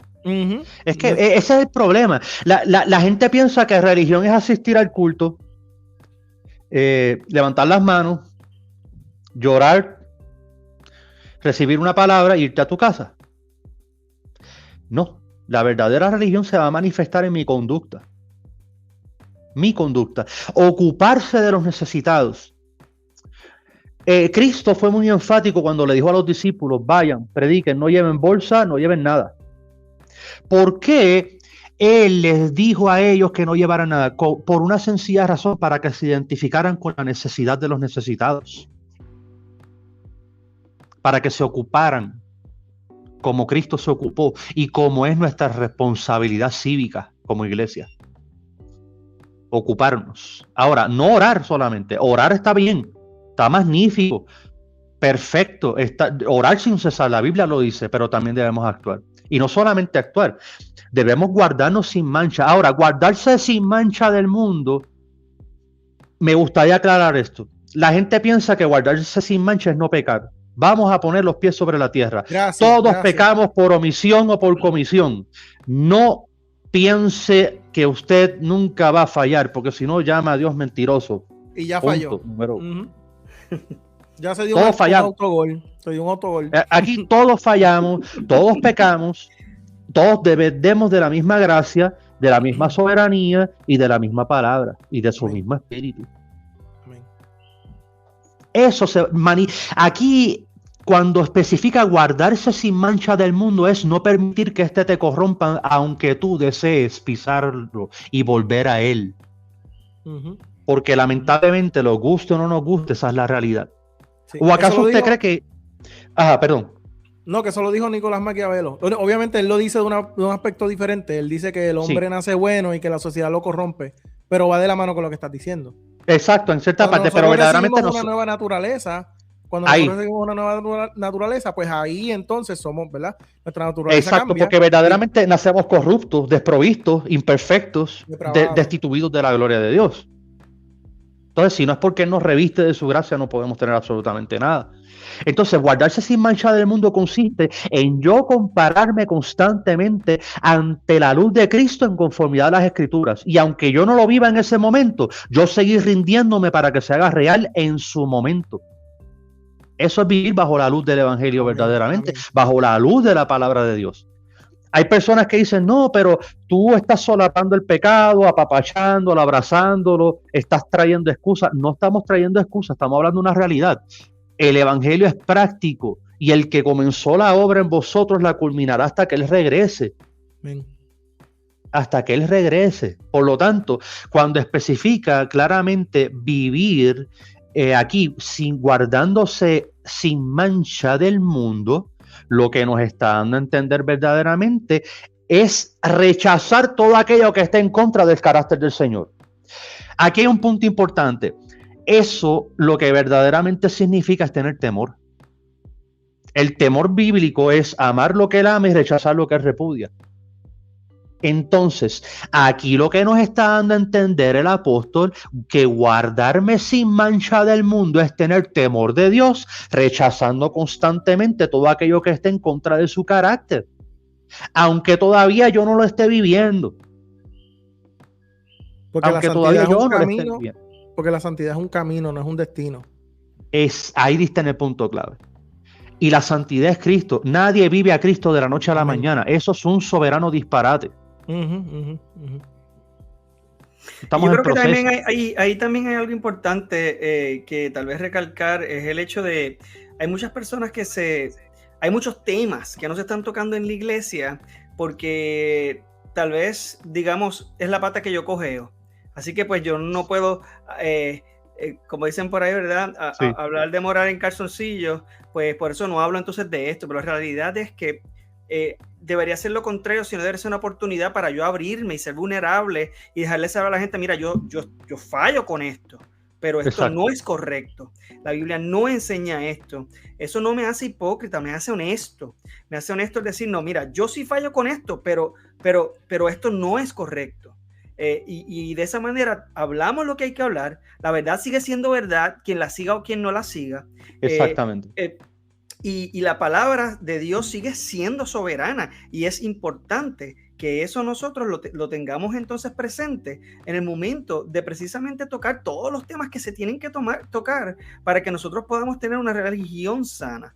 Es que ese es el problema. La gente piensa que religión es asistir al culto, levantar las manos, llorar, recibir una palabra e irte a tu casa. No, la verdadera religión se va a manifestar en mi conducta. Mi conducta. Ocuparse de los necesitados. Cristo fue muy enfático cuando le dijo a los discípulos, vayan, prediquen, no lleven bolsa, no lleven nada. ¿Por qué Él les dijo a ellos que no llevaran nada? Por una sencilla razón, para que se identificaran con la necesidad de los necesitados. Para que se ocuparan como Cristo se ocupó y como es nuestra responsabilidad cívica como iglesia. Ocuparnos. Ahora, no orar solamente. Orar está bien, está magnífico. perfecto, orar sin cesar, la Biblia lo dice, pero también debemos actuar. Y no solamente actuar, debemos guardarnos sin mancha. Ahora, guardarse sin mancha del mundo, me gustaría aclarar esto. La gente piensa que guardarse sin mancha es no pecar. Vamos a poner los pies sobre la tierra. Todos pecamos por omisión o por comisión. No piense que usted nunca va a fallar, porque si no llama a Dios mentiroso. Y ya falló. Ya se dio un autogol. Aquí todos fallamos, todos pecamos, todos dependemos de la misma gracia, de la misma soberanía y de la misma palabra y de su mismo espíritu. Eso aquí, cuando especifica guardarse sin mancha del mundo, es no permitir que éste te corrompa, aunque tú desees pisarlo y volver a él. Porque lamentablemente, nos guste o no nos guste, esa es la realidad. Sí. ¿O acaso usted cree que... perdón. No, que eso lo dijo Nicolás Maquiavelo. Obviamente él lo dice de un aspecto diferente. Él dice que el hombre nace bueno y que la sociedad lo corrompe, pero va de la mano con lo que estás diciendo. Exacto, en cierta parte, pero verdaderamente una nueva naturaleza. Cuando nosotros recibimos una nueva naturaleza, pues ahí entonces somos, ¿verdad? Nuestra naturaleza cambia. Porque verdaderamente nacemos corruptos, desprovistos, imperfectos, destituidos de la gloria de Dios. Entonces, si no es porque Él nos reviste de su gracia, no podemos tener absolutamente nada. Entonces, guardarse sin mancha del mundo consiste en yo compararme constantemente ante la luz de Cristo en conformidad a las Escrituras. Y aunque yo no lo viva en ese momento, yo seguir rindiéndome para que se haga real en su momento. Eso es vivir bajo la luz del Evangelio verdaderamente, bajo la luz de la palabra de Dios. Hay personas que dicen, no, pero tú estás solapando el pecado, apapachándolo, abrazándolo, estás trayendo excusas. No estamos trayendo excusas, estamos hablando de una realidad. El Evangelio es práctico y el que comenzó la obra en vosotros la culminará hasta que Él regrese. Amén. Hasta que Él regrese. Por lo tanto, cuando especifica claramente vivir aquí guardándose sin mancha del mundo, lo que nos está dando a entender verdaderamente es rechazar todo aquello que esté en contra del carácter del Señor. Aquí hay un punto importante. Eso lo que verdaderamente significa es tener temor. El temor bíblico es amar lo que Él ama y rechazar lo que Él repudia. Entonces, aquí lo que nos está dando a entender el apóstol, que guardarme sin mancha del mundo es tener temor de Dios, rechazando constantemente todo aquello que esté en contra de su carácter, aunque todavía yo no lo esté viviendo. Porque la santidad es un camino, no es un destino. Ahí diste en el punto clave. Y la santidad es Cristo. Nadie vive a Cristo de la noche a la mañana. Eso es un soberano disparate. Yo creo que también ahí también hay algo importante que tal vez recalcar, es el hecho de, hay muchas personas hay muchos temas que no se están tocando en la iglesia porque tal vez, digamos, es la pata que yo cojeo. Así que pues yo no puedo, como dicen por ahí, ¿verdad? Hablar de morar en calzoncillos, pues por eso no hablo entonces de esto, pero la realidad es que debería ser lo contrario, sino debería ser una oportunidad para yo abrirme y ser vulnerable y dejarle saber a la gente, mira, yo fallo con esto, pero esto no es correcto. La Biblia no enseña esto. Eso no me hace hipócrita, me hace honesto. Me hace honesto es decir, no, mira, yo sí fallo con esto, pero esto no es correcto. Y de esa manera hablamos lo que hay que hablar. La verdad sigue siendo verdad, quien la siga o quien no la siga. Exactamente. Y la palabra de Dios sigue siendo soberana y es importante que eso nosotros lo tengamos entonces presente en el momento de precisamente tocar todos los temas que se tienen que tocar para que nosotros podamos tener una religión sana.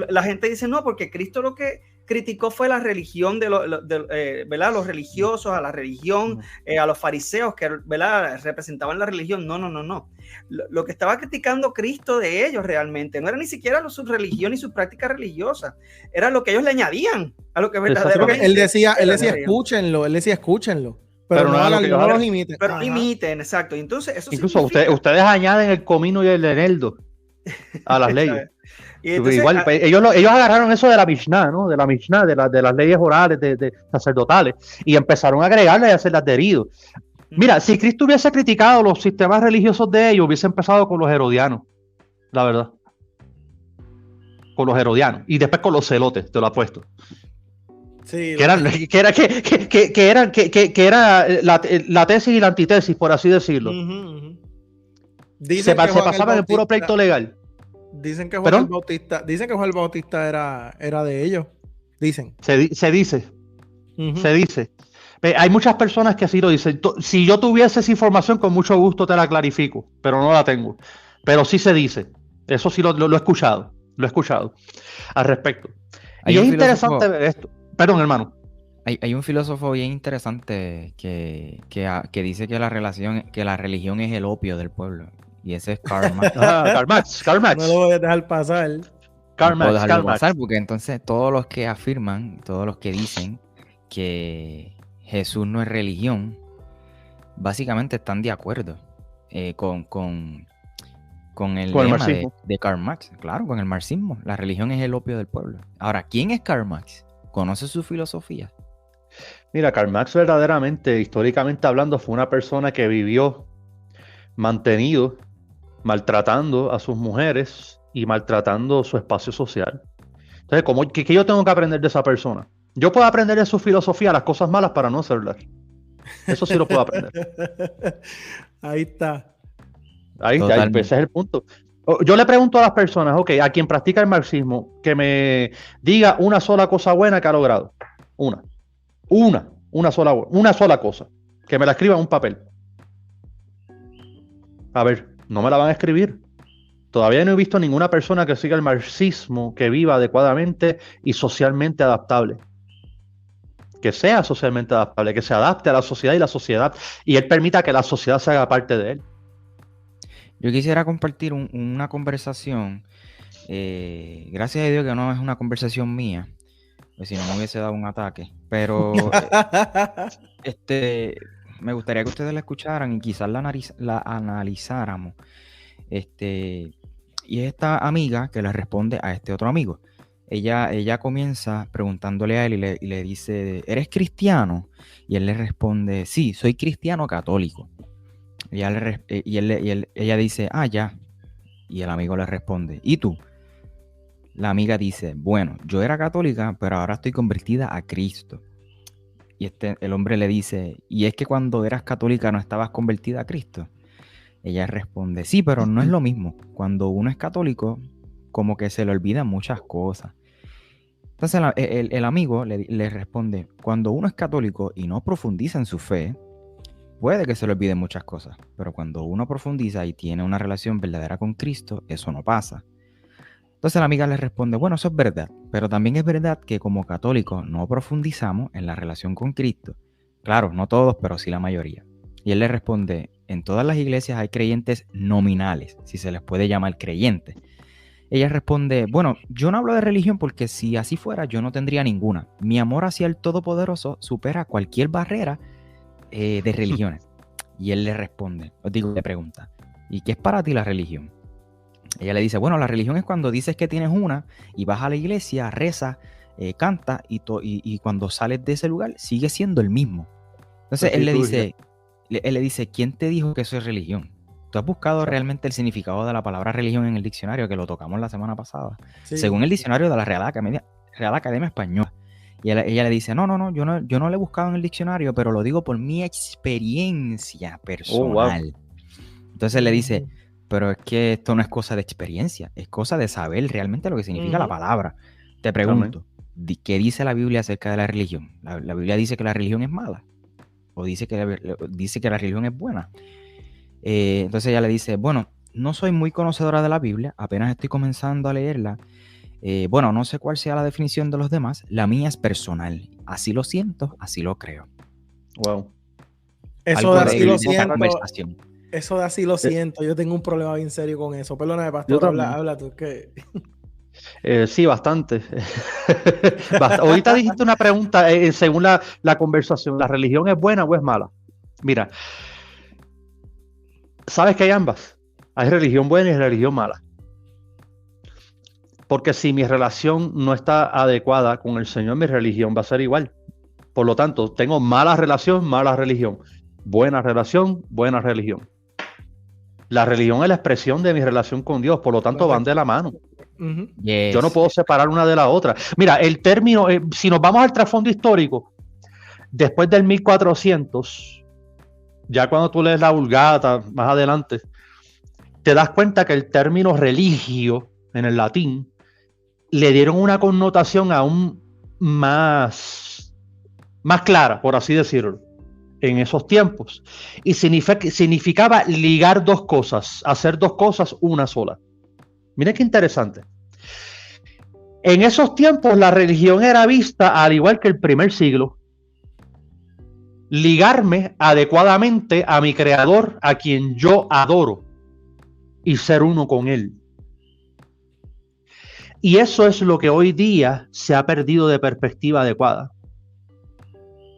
La gente dice, no, porque Cristo lo que criticó fue la religión ¿verdad? Los religiosos, a la religión, a los fariseos que, ¿verdad? Representaban la religión. No. Lo que estaba criticando Cristo de ellos realmente no era ni siquiera su religión y su práctica religiosa, era lo que ellos le añadían a lo que verdaderamente. Él decía escúchenlo. Pero no los imiten. Pero no imiten, exacto. Entonces, eso incluso ustedes añaden el comino y el eneldo a las leyes. Y entonces, igual, ellos agarraron eso de la Mishnah, ¿no? De la Mishnah, de las leyes orales, de sacerdotales, y empezaron a agregarle y a hacerle adherido. Mira, si Cristo hubiese criticado los sistemas religiosos de ellos, hubiese empezado con los herodianos, la verdad. con los herodianos y después con los celotes, te lo apuesto. Sí, Que era la tesis y la antítesis, por así decirlo. Se pasaban en puro pleito legal. Dicen que Juan el Bautista era de ellos. Dicen. Se dice. Se dice. Hay muchas personas que así lo dicen. Si yo tuviese esa información, con mucho gusto te la clarifico, pero no la tengo. Pero sí se dice. Eso sí lo he escuchado. Lo he escuchado al respecto. Y es interesante ver esto. Perdón, hermano. Hay un filósofo bien interesante que dice que la religión es el opio del pueblo. Y ese es Karl Marx. Karl Marx. No lo voy a dejar pasar. No puedo dejarlo pasar porque entonces todos los que afirman, todos los que dicen que Jesús no es religión, básicamente están de acuerdo con el lema de Karl Marx. Claro, con el marxismo. La religión es el opio del pueblo. Ahora, ¿quién es Karl Marx? ¿Conoce su filosofía? Mira, Karl Marx verdaderamente, históricamente hablando, fue una persona que vivió mantenido, maltratando a sus mujeres y maltratando su espacio social. Entonces, ¿qué yo tengo que aprender de esa persona? Yo puedo aprender de su filosofía las cosas malas para no hacerlas. Eso sí lo puedo aprender. Ahí está. Pues ese es el punto. Yo le pregunto a las personas, a quien practica el marxismo, que me diga una sola cosa buena que ha logrado. Una sola cosa. Que me la escriba en un papel. A ver, no me la van a escribir. Todavía no he visto ninguna persona que siga el marxismo, que viva adecuadamente y socialmente adaptable. Que sea socialmente adaptable, que se adapte a la sociedad y él permita que la sociedad se haga parte de él. Yo quisiera compartir una conversación. Gracias a Dios que no es una conversación mía, pues si no me hubiese dado un ataque. Pero me gustaría que ustedes la escucharan y quizás la analizáramos. Y es esta amiga que le responde a este otro amigo. Ella comienza preguntándole a él y le dice, ¿eres cristiano? Y él le responde, sí, soy cristiano católico. Y ella dice, ya. Y el amigo le responde, ¿y tú? La amiga dice, bueno, yo era católica, pero ahora estoy convertida a Cristo. Y el hombre le dice, ¿y es que cuando eras católica no estabas convertida a Cristo? Ella responde, sí, pero no es lo mismo. Cuando uno es católico, como que se le olvidan muchas cosas. Entonces el amigo le responde, cuando uno es católico y no profundiza en su fe, puede que se le olviden muchas cosas, pero cuando uno profundiza y tiene una relación verdadera con Cristo, eso no pasa. Entonces la amiga le responde, bueno, eso es verdad, pero también es verdad que como católicos no profundizamos en la relación con Cristo. Claro, no todos, pero sí la mayoría. Y él le responde, en todas las iglesias hay creyentes nominales, si se les puede llamar creyentes. Ella responde, bueno, yo no hablo de religión porque si así fuera yo no tendría ninguna. Mi amor hacia el Todopoderoso supera cualquier barrera de religiones. Y él le responde, le pregunta, ¿y qué es para ti la religión? Ella le dice, bueno, la religión es cuando dices que tienes una y vas a la iglesia, rezas, cantas y cuando sales de ese lugar sigue siendo el mismo. Entonces él le dice, ¿quién te dijo que eso es religión? ¿Tú has buscado realmente el significado de la palabra religión en el diccionario, que lo tocamos la semana pasada? Sí. Según el diccionario de la Real Academia Española. Y ella le dice, no, yo no lo he buscado en el diccionario, pero lo digo por mi experiencia personal. Entonces le dice, pero es que esto no es cosa de experiencia, es cosa de saber realmente lo que significa la palabra. Te pregunto, ¿qué dice la Biblia acerca de la religión? ¿La Biblia dice que la religión es mala? ¿O dice que la religión es buena? Entonces ella le dice, bueno, no soy muy conocedora de la Biblia, apenas estoy comenzando a leerla. Bueno, no sé cuál sea la definición de los demás, la mía es personal. Así lo siento, así lo creo. Wow. Eso de así lo siento. Eso de así lo siento. Yo tengo un problema bien serio con eso. Perdóname, pastor, habla tú. ¿Qué? Sí, bastante. Ahorita dijiste una pregunta según la conversación. ¿La religión es buena o es mala? Mira, sabes que hay ambas. Hay religión buena y religión mala. Porque si mi relación no está adecuada con el Señor, mi religión va a ser igual. Por lo tanto, tengo mala relación, mala religión. Buena relación, buena religión. La religión es la expresión de mi relación con Dios, por lo tanto van de la mano. Yes. Yo no puedo separar una de la otra. Mira, el término, si nos vamos al trasfondo histórico, después del 1400, ya cuando tú lees la Vulgata más adelante, te das cuenta que el término religio en el latín le dieron una connotación aún más clara, por así decirlo, en esos tiempos. Y significaba ligar dos cosas, hacer dos cosas una sola. Miren qué interesante. En esos tiempos la religión era vista al igual que el primer siglo. Ligarme adecuadamente a mi creador, a quien yo adoro, y ser uno con él. Y eso es lo que hoy día se ha perdido de perspectiva adecuada.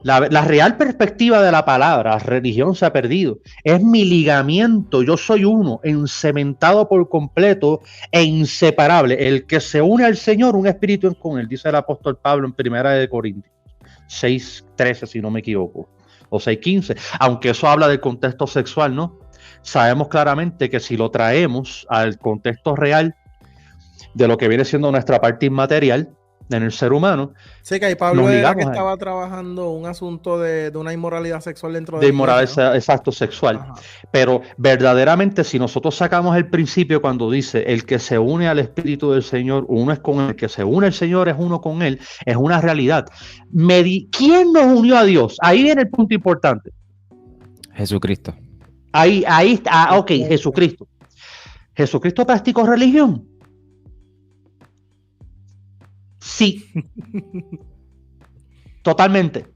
La real perspectiva de la palabra religión se ha perdido. Es mi ligamiento, yo soy uno, encementado por completo e inseparable. El que se une al Señor, un espíritu es con él, dice el apóstol Pablo en 1 Corintios 6:13, si no me equivoco, o 6:15, aunque eso habla del contexto sexual, ¿no? Sabemos claramente que si lo traemos al contexto real de lo que viene siendo nuestra parte inmaterial en el ser humano. Sí, que ahí Pablo era que estaba trabajando un asunto de una inmoralidad sexual dentro de inmoralidad, ¿no? Exacto, sexual. Ajá. Pero verdaderamente, si nosotros sacamos el principio cuando dice el que se une al Espíritu del Señor, uno es con él, el que se une al Señor es uno con él, es una realidad. ¿Quién nos unió a Dios? Ahí viene el punto importante. Jesucristo. Ahí está, ok, Jesucristo. ¿Jesucristo practicó religión? Sí. Totalmente.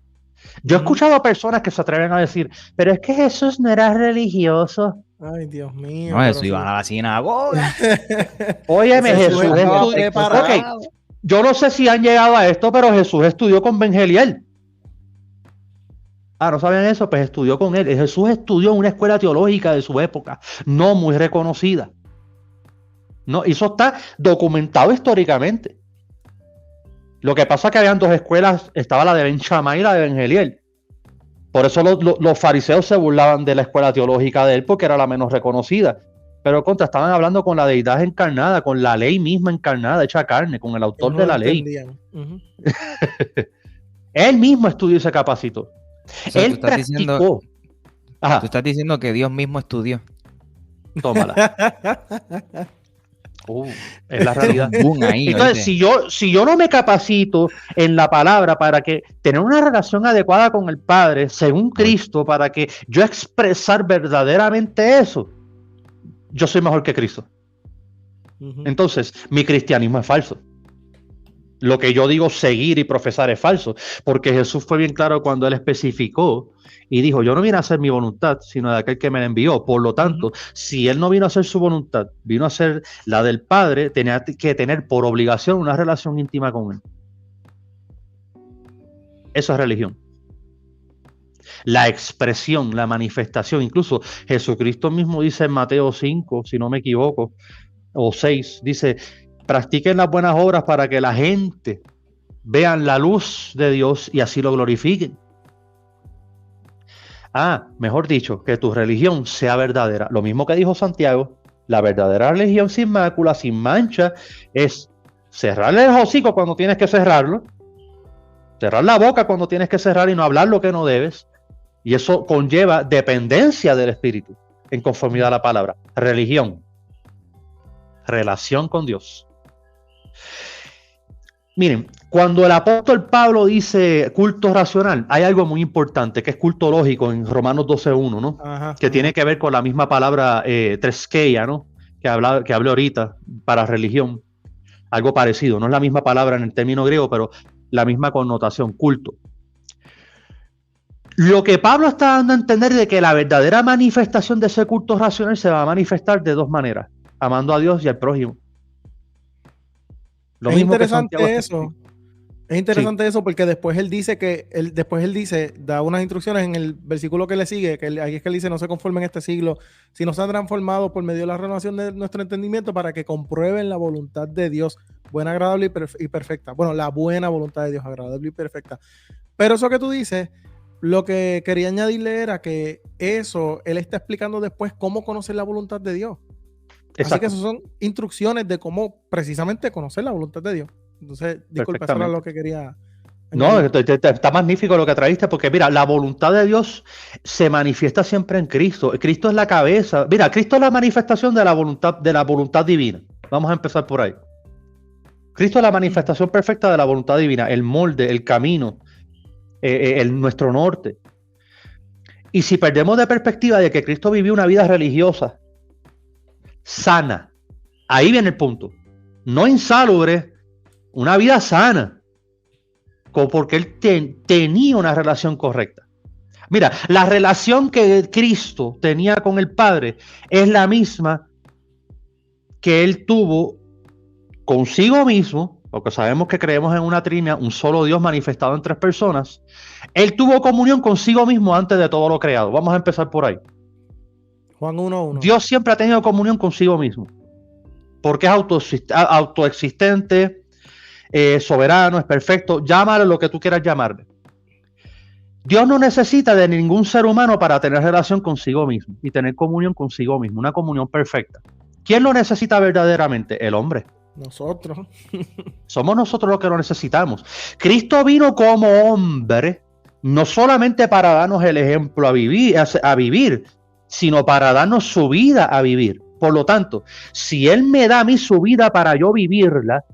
Yo he escuchado a personas que se atreven a decir, pero es que Jesús no era religioso. Ay, Dios mío. No, Jesús iba a la sinagoga. Óyeme, Jesús estudió. Okay. Yo no sé si han llegado a esto, pero Jesús estudió con Ben Geliel. Ah, ¿no sabían eso? Pues estudió con él. Jesús estudió en una escuela teológica de su época, no muy reconocida. No, eso está documentado históricamente. Lo que pasa es que habían dos escuelas, estaba la de Ben Shammai y la de Ben Geliel. Por eso los fariseos se burlaban de la escuela teológica de él, porque era la menos reconocida. Pero estaban hablando con la deidad encarnada, con la ley misma encarnada, hecha carne, con el autor de la ley. Él mismo estudió y se capacitó. O sea, él practicó. Tú estás diciendo que Dios mismo estudió. Tómala. Es la realidad. Ahí, entonces, si yo no me capacito en la palabra para que tener una relación adecuada con el Padre, según Cristo, para que yo expresar verdaderamente eso, yo soy mejor que Cristo. Entonces, mi cristianismo es falso. Lo que yo digo seguir y profesar es falso, porque Jesús fue bien claro cuando él especificó y dijo, yo no vine a hacer mi voluntad, sino de aquel que me la envió. Por lo tanto, si él no vino a hacer su voluntad, vino a hacer la del Padre, tenía que tener por obligación una relación íntima con él. Eso es religión. La expresión, la manifestación, incluso Jesucristo mismo dice en Mateo 5, si no me equivoco, o 6, dice, practiquen las buenas obras para que la gente vean la luz de Dios y así lo glorifiquen. Mejor dicho, que tu religión sea verdadera. Lo mismo que dijo Santiago, la verdadera religión sin mácula, sin mancha, es cerrarle el hocico cuando tienes que cerrarlo, cerrar la boca cuando tienes que cerrar y no hablar lo que no debes. Y eso conlleva dependencia del Espíritu, en conformidad a la palabra. Religión, relación con Dios. Miren, cuando el apóstol Pablo dice culto racional, hay algo muy importante que es culto lógico en Romanos 12:1, ¿no? Que tiene que ver con la misma palabra treskeia, ¿no? Que hablé ahorita para religión. Algo parecido, no es la misma palabra en el término griego, pero la misma connotación, culto. Lo que Pablo está dando a entender de que la verdadera manifestación de ese culto racional se va a manifestar de dos maneras, amando a Dios y al prójimo. Es interesante eso. Es interesante eso porque después él dice da unas instrucciones en el versículo que le sigue, que ahí es que él dice, no se conformen en este siglo, sino se han transformado por medio de la renovación de nuestro entendimiento para que comprueben la voluntad de Dios, buena, agradable y perfecta. Bueno, la buena voluntad de Dios, agradable y perfecta. Pero eso que tú dices, lo que quería añadirle era que eso, él está explicando después cómo conocer la voluntad de Dios. Así que esas son instrucciones de cómo precisamente conocer la voluntad de Dios. Entonces, disculpa, eso era lo que quería añadir. No, está magnífico lo que trajiste, porque mira, la voluntad de Dios se manifiesta siempre en Cristo. Cristo es la cabeza. Mira, Cristo es la manifestación de la voluntad divina. Vamos a empezar por ahí. Cristo es la manifestación perfecta de la voluntad divina, el molde, el camino, nuestro norte. Y si perdemos de perspectiva de que Cristo vivió una vida religiosa, sana, ahí viene el punto. No insalubre, una vida sana, porque él tenía una relación correcta. Mira, la relación que Cristo tenía con el Padre es la misma que él tuvo consigo mismo, porque sabemos que creemos en una Trinidad, un solo Dios manifestado en tres personas. Él tuvo comunión consigo mismo antes de todo lo creado. Vamos a empezar por ahí. Juan 1:1. Dios siempre ha tenido comunión consigo mismo, porque es autoexistente, soberano, es perfecto. Llámale lo que tú quieras llamarle. Dios no necesita de ningún ser humano para tener relación consigo mismo y tener comunión consigo mismo, una comunión perfecta. ¿Quién lo necesita verdaderamente? El hombre. Nosotros. Somos nosotros los que lo necesitamos. Cristo vino como hombre, no solamente para darnos el ejemplo a vivir, sino para darnos su vida a vivir. Por lo tanto, si Él me da a mí su vida para yo vivirla,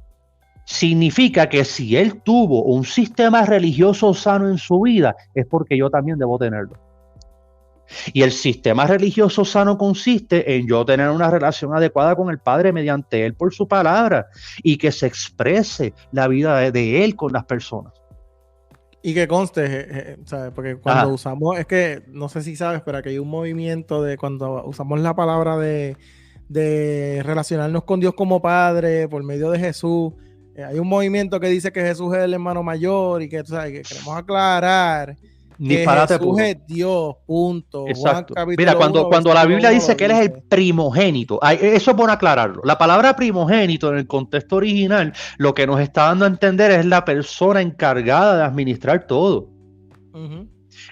significa que si Él tuvo un sistema religioso sano en su vida, es porque yo también debo tenerlo. Y el sistema religioso sano consiste en yo tener una relación adecuada con el Padre mediante Él por su palabra y que se exprese la vida de Él con las personas. Y que conste, ¿sabes? Porque cuando usamos, es que no sé si sabes, pero aquí hay un movimiento de cuando usamos la palabra de relacionarnos con Dios como Padre por medio de Jesús. Hay un movimiento que dice que Jesús es el hermano mayor y que, ¿sabes? Que queremos aclarar que Jesús es Dios, punto. Exacto. Mira, cuando la Biblia dice que Él es el primogénito, eso es bueno aclararlo. La palabra primogénito en el contexto original lo que nos está dando a entender es la persona encargada de administrar todo.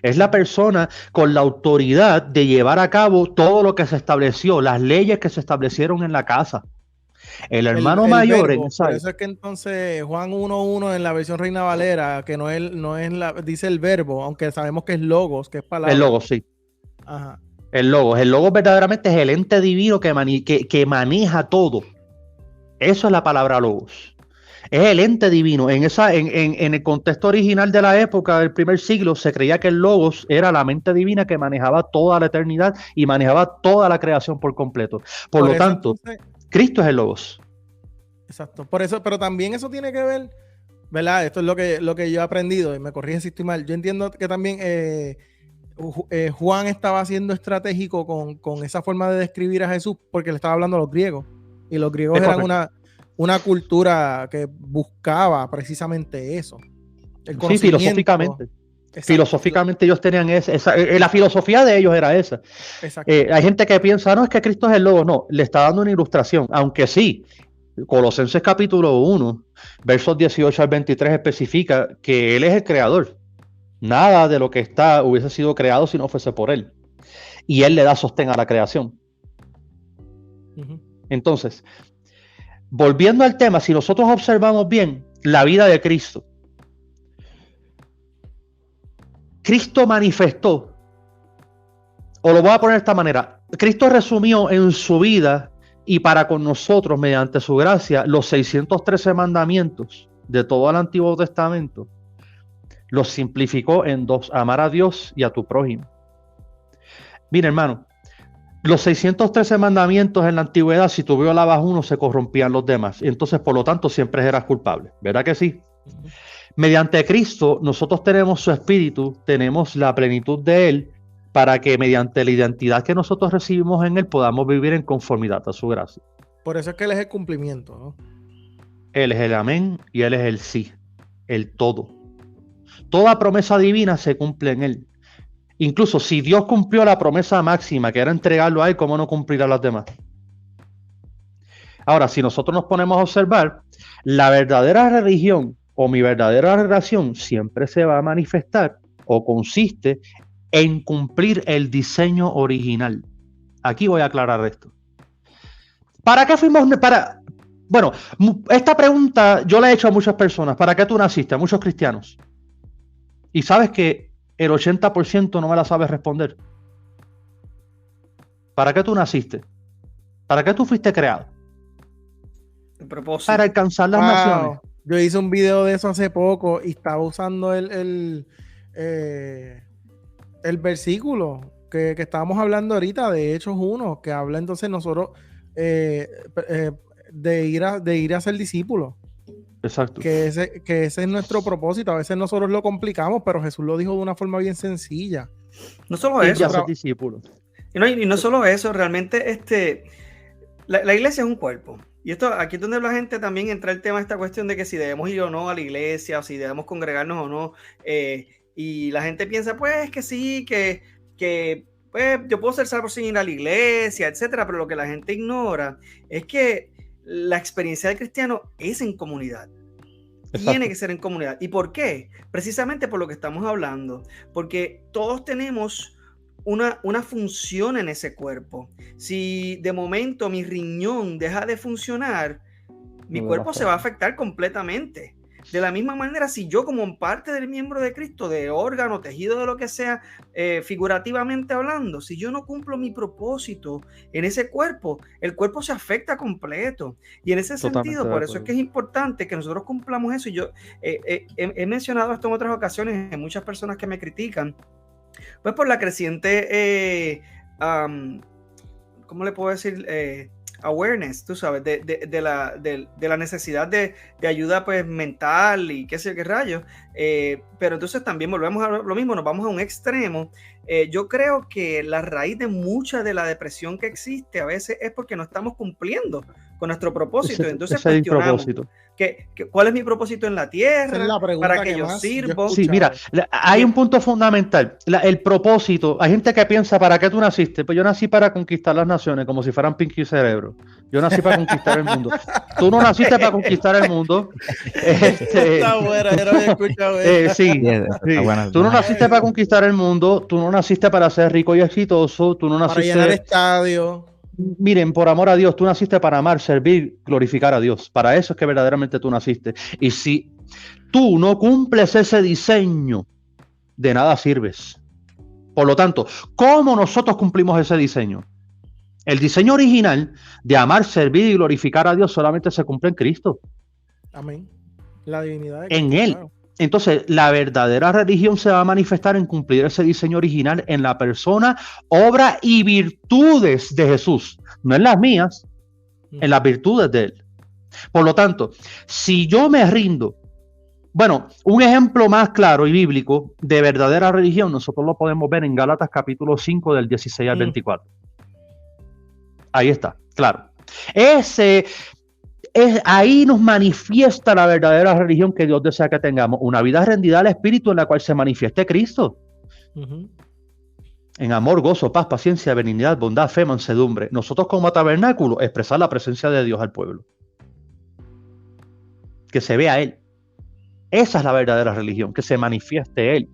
Es la persona con la autoridad de llevar a cabo todo lo que se estableció, las leyes que se establecieron en la casa. El hermano mayor verbo, por eso es que entonces Juan 1:1 en la versión Reina Valera, que no es dice el verbo, aunque sabemos que es logos, que es palabra. El logos, sí. Ajá. El logos verdaderamente es el ente divino que maneja todo. Eso es la palabra logos. Es el ente divino. En el contexto original de la época del primer siglo se creía que el logos era la mente divina que manejaba toda la eternidad y manejaba toda la creación por completo. Por lo tanto, entonces, Cristo es el logos. Exacto. Por eso, pero también eso tiene que ver, ¿verdad? Esto es lo que yo he aprendido y me corrige si estoy mal. Yo entiendo que también Juan estaba siendo estratégico con esa forma de describir a Jesús porque le estaba hablando a los griegos. Y los griegos eran una cultura que buscaba precisamente eso. Sí, filosóficamente. Exacto. Filosóficamente ellos tenían la filosofía de ellos era esa. Hay gente que piensa, no, es que Cristo es el logos. No, le está dando una ilustración, aunque sí, Colosenses capítulo 1, versos 18 al 23 especifica que Él es el creador. Nada de lo que está hubiese sido creado si no fuese por Él. Y Él le da sostén a la creación. Entonces, volviendo al tema, si nosotros observamos bien la vida de Cristo, Cristo manifestó, o lo voy a poner de esta manera, Cristo resumió en su vida y para con nosotros mediante su gracia los 613 mandamientos de todo el Antiguo Testamento, los simplificó en dos: amar a Dios y a tu prójimo. Mira, hermano, los 613 mandamientos en la antigüedad, si tú violabas uno, se corrompían los demás. Y entonces, por lo tanto, siempre eras culpable. ¿Verdad que sí? Mediante Cristo, nosotros tenemos su espíritu, tenemos la plenitud de Él, para que mediante la identidad que nosotros recibimos en Él, podamos vivir en conformidad a su gracia. Por eso es que Él es el cumplimiento, ¿no? Él es el amén y Él es el sí, el todo. Toda promesa divina se cumple en Él. Incluso si Dios cumplió la promesa máxima, que era entregarlo a Él, ¿cómo no cumplirá las demás? Ahora, si nosotros nos ponemos a observar, la verdadera religión o mi verdadera relación siempre se va a manifestar o consiste en cumplir el diseño original. Aquí voy a aclarar esto. ¿Para qué fuimos? Bueno, esta pregunta yo la he hecho a muchas personas. ¿Para qué tú naciste? A muchos cristianos. Y sabes que el 80% no me la sabe responder. ¿Para qué tú naciste? ¿Para qué tú fuiste creado? El propósito. Para alcanzar las naciones. Yo hice un video de eso hace poco y estaba usando el versículo que estábamos hablando ahorita de Hechos 1, que habla entonces nosotros de ir a ser discípulos. Exacto. Que ese es nuestro propósito. A veces nosotros lo complicamos, pero Jesús lo dijo de una forma bien sencilla. No solo eso. Ser discípulos. Y no solo eso, realmente la iglesia es un cuerpo. Y aquí es donde la gente también entra el tema de esta cuestión de que si debemos ir o no a la iglesia, o si debemos congregarnos o no. Y la gente piensa, pues, que sí, que pues, yo puedo ser salvo sin ir a la iglesia, etcétera. Pero lo que la gente ignora es que la experiencia del cristiano es en comunidad. Exacto. Tiene que ser en comunidad. ¿Y por qué? Precisamente por lo que estamos hablando. Porque todos tenemos una función en ese cuerpo. Si de momento mi riñón deja de funcionar, mi cuerpo se va a afectar completamente. De la misma manera, si yo como parte del miembro de Cristo, de órgano, tejido, de lo que sea, figurativamente hablando, si yo no cumplo mi propósito en ese cuerpo, el cuerpo se afecta completo. Y en ese sentido, por eso es que es importante que nosotros cumplamos eso. Y yo he mencionado esto en otras ocasiones, en muchas personas que me critican, pues por la creciente, ¿cómo le puedo decir? Awareness, tú sabes, de la necesidad de ayuda pues mental y qué sé yo qué rayos, pero entonces también volvemos a lo mismo, nos vamos a un extremo. Yo creo que la raíz de mucha de la depresión que existe a veces es porque no estamos cumpliendo con nuestro propósito. Entonces cuestionamos ¿cuál es mi propósito en la tierra? ¿Para qué yo sirvo? Sí, mira, hay un punto fundamental, el propósito. Hay gente que piensa, ¿para qué tú naciste? Pues yo nací para conquistar las naciones, como si fueran Pinky Cerebro. Yo nací para conquistar el mundo. Tú no naciste para conquistar el mundo. Está buena, yo no había escuchado eso. Sí. Tú no naciste para conquistar el mundo, tú no naciste para ser rico y exitoso, tú no naciste para llenar estadio. Miren, por amor a Dios, tú naciste para amar, servir, glorificar a Dios. Para eso es que verdaderamente tú naciste. Y si tú no cumples ese diseño, de nada sirves. Por lo tanto, ¿cómo nosotros cumplimos ese diseño? El diseño original de amar, servir y glorificar a Dios solamente se cumple en Cristo. Amén. La divinidad de Cristo, en Él. Claro. Entonces, la verdadera religión se va a manifestar en cumplir ese diseño original en la persona, obra y virtudes de Jesús. No en las mías, en las virtudes de Él. Por lo tanto, si yo me rindo, bueno, un ejemplo más claro y bíblico de verdadera religión, nosotros lo podemos ver en Gálatas capítulo 5 del 16 al 24. Ahí está, claro. Ahí nos manifiesta la verdadera religión que Dios desea que tengamos, una vida rendida al Espíritu en la cual se manifieste Cristo. En amor, gozo, paz, paciencia, benignidad, bondad, fe, mansedumbre. Nosotros como tabernáculo expresar la presencia de Dios al pueblo. Que se vea Él. Esa es la verdadera religión, que se manifieste Él.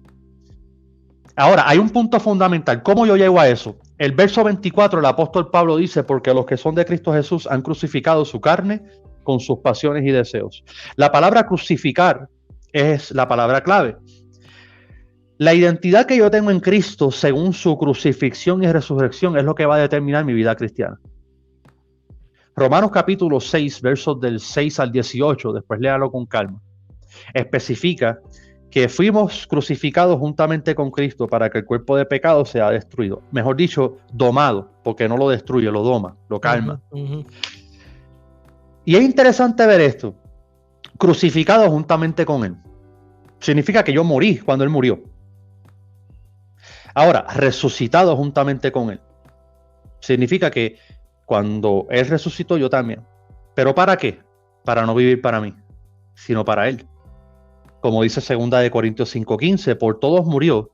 Ahora, hay un punto fundamental. ¿Cómo yo llego a eso? El verso 24, el apóstol Pablo dice, porque los que son de Cristo Jesús han crucificado su carne con sus pasiones y deseos. La palabra crucificar es la palabra clave. La identidad que yo tengo en Cristo según su crucifixión y resurrección es lo que va a determinar mi vida cristiana. Romanos capítulo 6, versos del 6 al 18, después léalo con calma, especifica que fuimos crucificados juntamente con Cristo para que el cuerpo de pecado sea destruido. Mejor dicho, domado, porque no lo destruye, lo doma, lo calma. Y es interesante ver esto. Crucificado juntamente con Él. Significa que yo morí cuando Él murió. Ahora, resucitado juntamente con Él. Significa que cuando Él resucitó, yo también. ¿Pero para qué? Para no vivir para mí, sino para Él. Como dice 2 Corintios 5:15, por todos murió,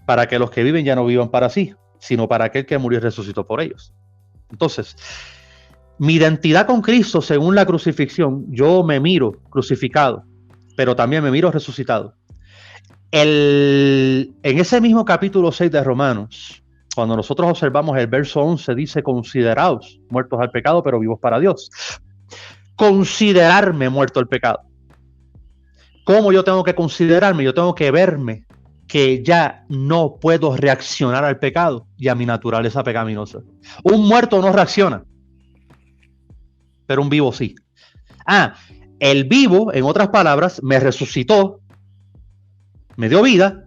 para que los que viven ya no vivan para sí, sino para aquel que murió y resucitó por ellos. Entonces, mi identidad con Cristo, según la crucifixión, yo me miro crucificado, pero también me miro resucitado. En ese mismo capítulo 6 de Romanos, Cuando nosotros observamos el verso 11, dice: consideraos muertos al pecado, pero vivos para Dios. Considerarme muerto al pecado. ¿Cómo yo tengo que considerarme? Yo tengo que verme que ya no puedo reaccionar al pecado y a mi naturaleza pecaminosa. Un muerto no reacciona, pero un vivo sí. El vivo, en otras palabras, me resucitó, me dio vida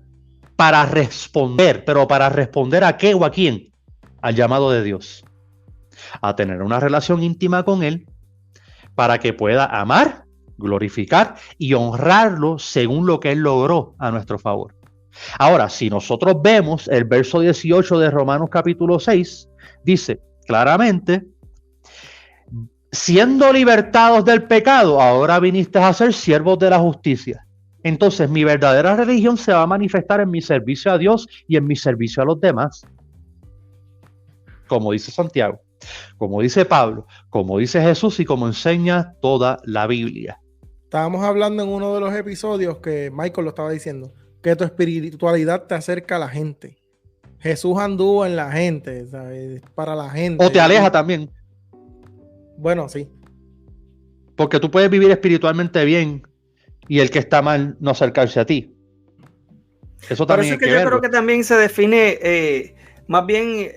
para responder. ¿Pero para responder a qué o a quién? Al llamado de Dios. A tener una relación íntima con Él para que pueda amar, glorificar y honrarlo según lo que Él logró a nuestro favor. Ahora, si nosotros vemos el verso 18 de Romanos capítulo 6, dice claramente: siendo libertados del pecado, ahora viniste a ser siervos de la justicia. Entonces, mi verdadera religión se va a manifestar en mi servicio a Dios y en mi servicio a los demás. Como dice Santiago, como dice Pablo, como dice Jesús y como enseña toda la Biblia. Estábamos hablando en uno de los episodios que Michael lo estaba diciendo, que tu espiritualidad te acerca a la gente. Jesús anduvo en la gente, ¿sabes? Para la gente. O te aleja también. Bueno, sí. Porque tú puedes vivir espiritualmente bien y el que está mal no acercarse a ti. Eso también hay que verlo. Yo creo que también se define, más bien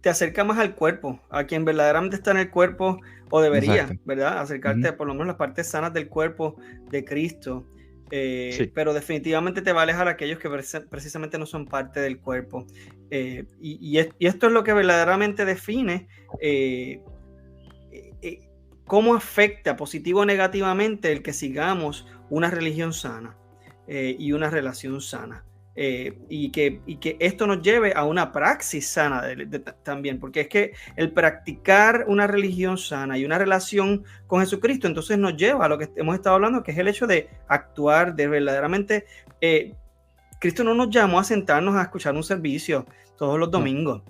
te acerca más al cuerpo, a quien verdaderamente está en el cuerpo, o debería, exacto, ¿verdad? Acercarte por lo menos a las partes sanas del cuerpo de Cristo. Sí. Pero definitivamente te va a alejar a aquellos que precisamente no son parte del cuerpo. Y esto es lo que verdaderamente define cómo afecta positivo o negativamente el que sigamos una religión sana y una relación sana. Y que esto nos lleve a una praxis sana también, porque es que el practicar una religión sana y una relación con Jesucristo entonces nos lleva a lo que hemos estado hablando, que es el hecho de actuar, de verdaderamente Cristo no nos llamó a sentarnos a escuchar un servicio todos los domingos.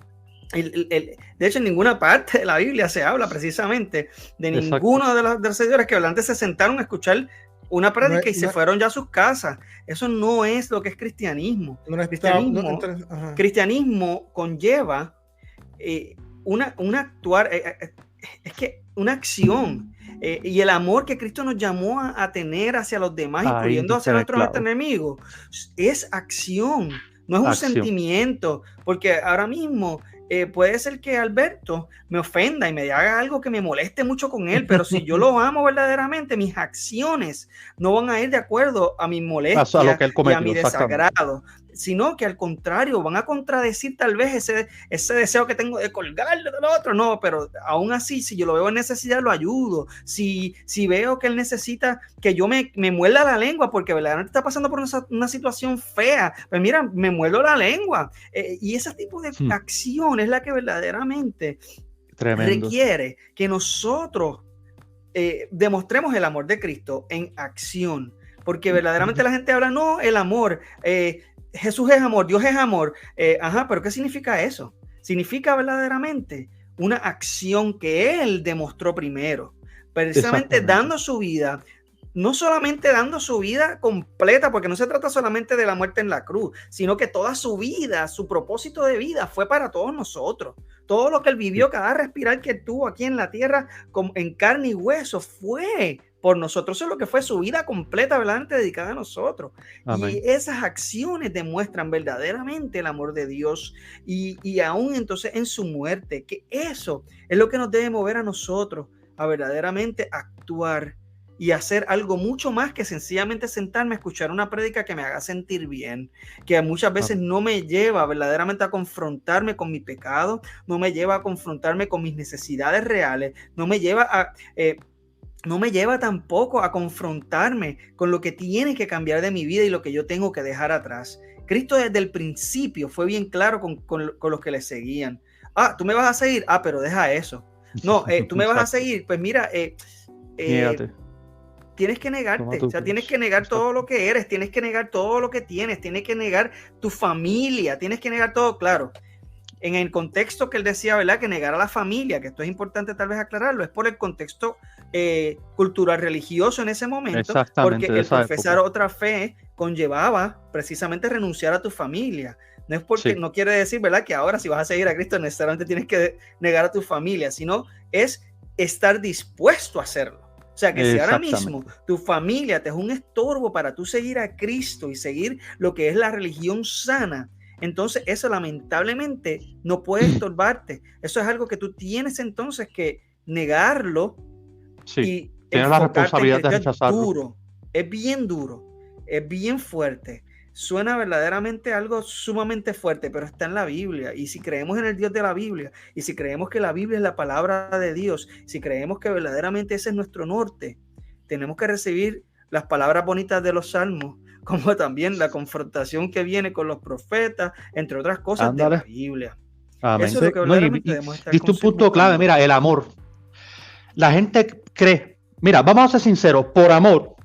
De hecho, en ninguna parte de la Biblia se habla precisamente de ninguno de los seguidores que antes se sentaron a escuchar una prédica y se fueron ya a sus casas. Eso no es lo que es cristianismo. Cristianismo conlleva una actuar, es que una acción y el amor que Cristo nos llamó a tener hacia los demás, incluyendo hacia nuestros enemigos, es acción, no es un sentimiento, porque ahora mismo puede ser que Alberto me ofenda y me haga algo que me moleste mucho con él, pero si yo lo amo verdaderamente, mis acciones no van a ir de acuerdo a mi molestia y a mi desagrado, sino que al contrario, van a contradecir tal vez ese deseo que tengo de colgarle del otro. No, pero aún así, si yo lo veo en necesidad, lo ayudo. Si veo que él necesita que yo me muerda la lengua porque verdaderamente está pasando por una situación fea, pues mira, me muerdo la lengua. Y ese tipo de acción es la que verdaderamente requiere que nosotros demostremos el amor de Cristo en acción. Porque verdaderamente la gente habla, no, el amor, Jesús es amor, Dios es amor. Pero ¿qué significa eso? Significa verdaderamente una acción que Él demostró primero, precisamente dando su vida, no solamente dando su vida completa, porque no se trata solamente de la muerte en la cruz, sino que toda su vida, su propósito de vida fue para todos nosotros. Todo lo que Él vivió, cada respirar que tuvo aquí en la tierra, en carne y hueso, fue por nosotros. Eso es lo que fue su vida completa, verdaderamente dedicada a nosotros. Amén. Y esas acciones demuestran verdaderamente el amor de Dios y aún entonces en su muerte, que eso es lo que nos debe mover a nosotros a verdaderamente actuar y hacer algo mucho más que sencillamente sentarme a escuchar una prédica que me haga sentir bien, que muchas veces no me lleva verdaderamente a confrontarme con mi pecado, no me lleva a confrontarme con mis necesidades reales, no me lleva tampoco a confrontarme con lo que tiene que cambiar de mi vida y lo que yo tengo que dejar atrás. Cristo desde el principio fue bien claro con los que le seguían. Tú me vas a seguir, pero deja eso. No, tú me vas a seguir, pues mira, tienes que negarte, o sea, tienes que negar todo lo que eres, tienes que negar todo lo que tienes, tienes que negar tu familia, tienes que negar todo, claro. En el contexto que él decía, ¿verdad? Que negar a la familia, que esto es importante tal vez aclararlo, es por el contexto cultural religioso en ese momento, porque el profesar otra fe conllevaba precisamente renunciar a tu familia. No es porque no quiere decir, ¿verdad?, que ahora si vas a seguir a Cristo necesariamente tienes que negar a tu familia, sino es estar dispuesto a hacerlo. O sea, que si ahora mismo tu familia te es un estorbo para tú seguir a Cristo y seguir lo que es la religión sana, entonces eso lamentablemente no puede estorbarte. Eso es algo que tú tienes entonces que negarlo. Sí, tienes la responsabilidad de rechazarlo. Es duro, es bien duro, es bien fuerte. Suena verdaderamente algo sumamente fuerte, pero está en la Biblia. Y si creemos en el Dios de la Biblia, y si creemos que la Biblia es la palabra de Dios, si creemos que verdaderamente ese es nuestro norte, tenemos que recibir las palabras bonitas de los salmos, como también la confrontación que viene con los profetas, entre otras cosas de la Biblia. Amén. Eso es lo que verdaderamente debemos estar diste un punto clave, mira, el amor. La gente cree, mira, vamos a ser sinceros, por amor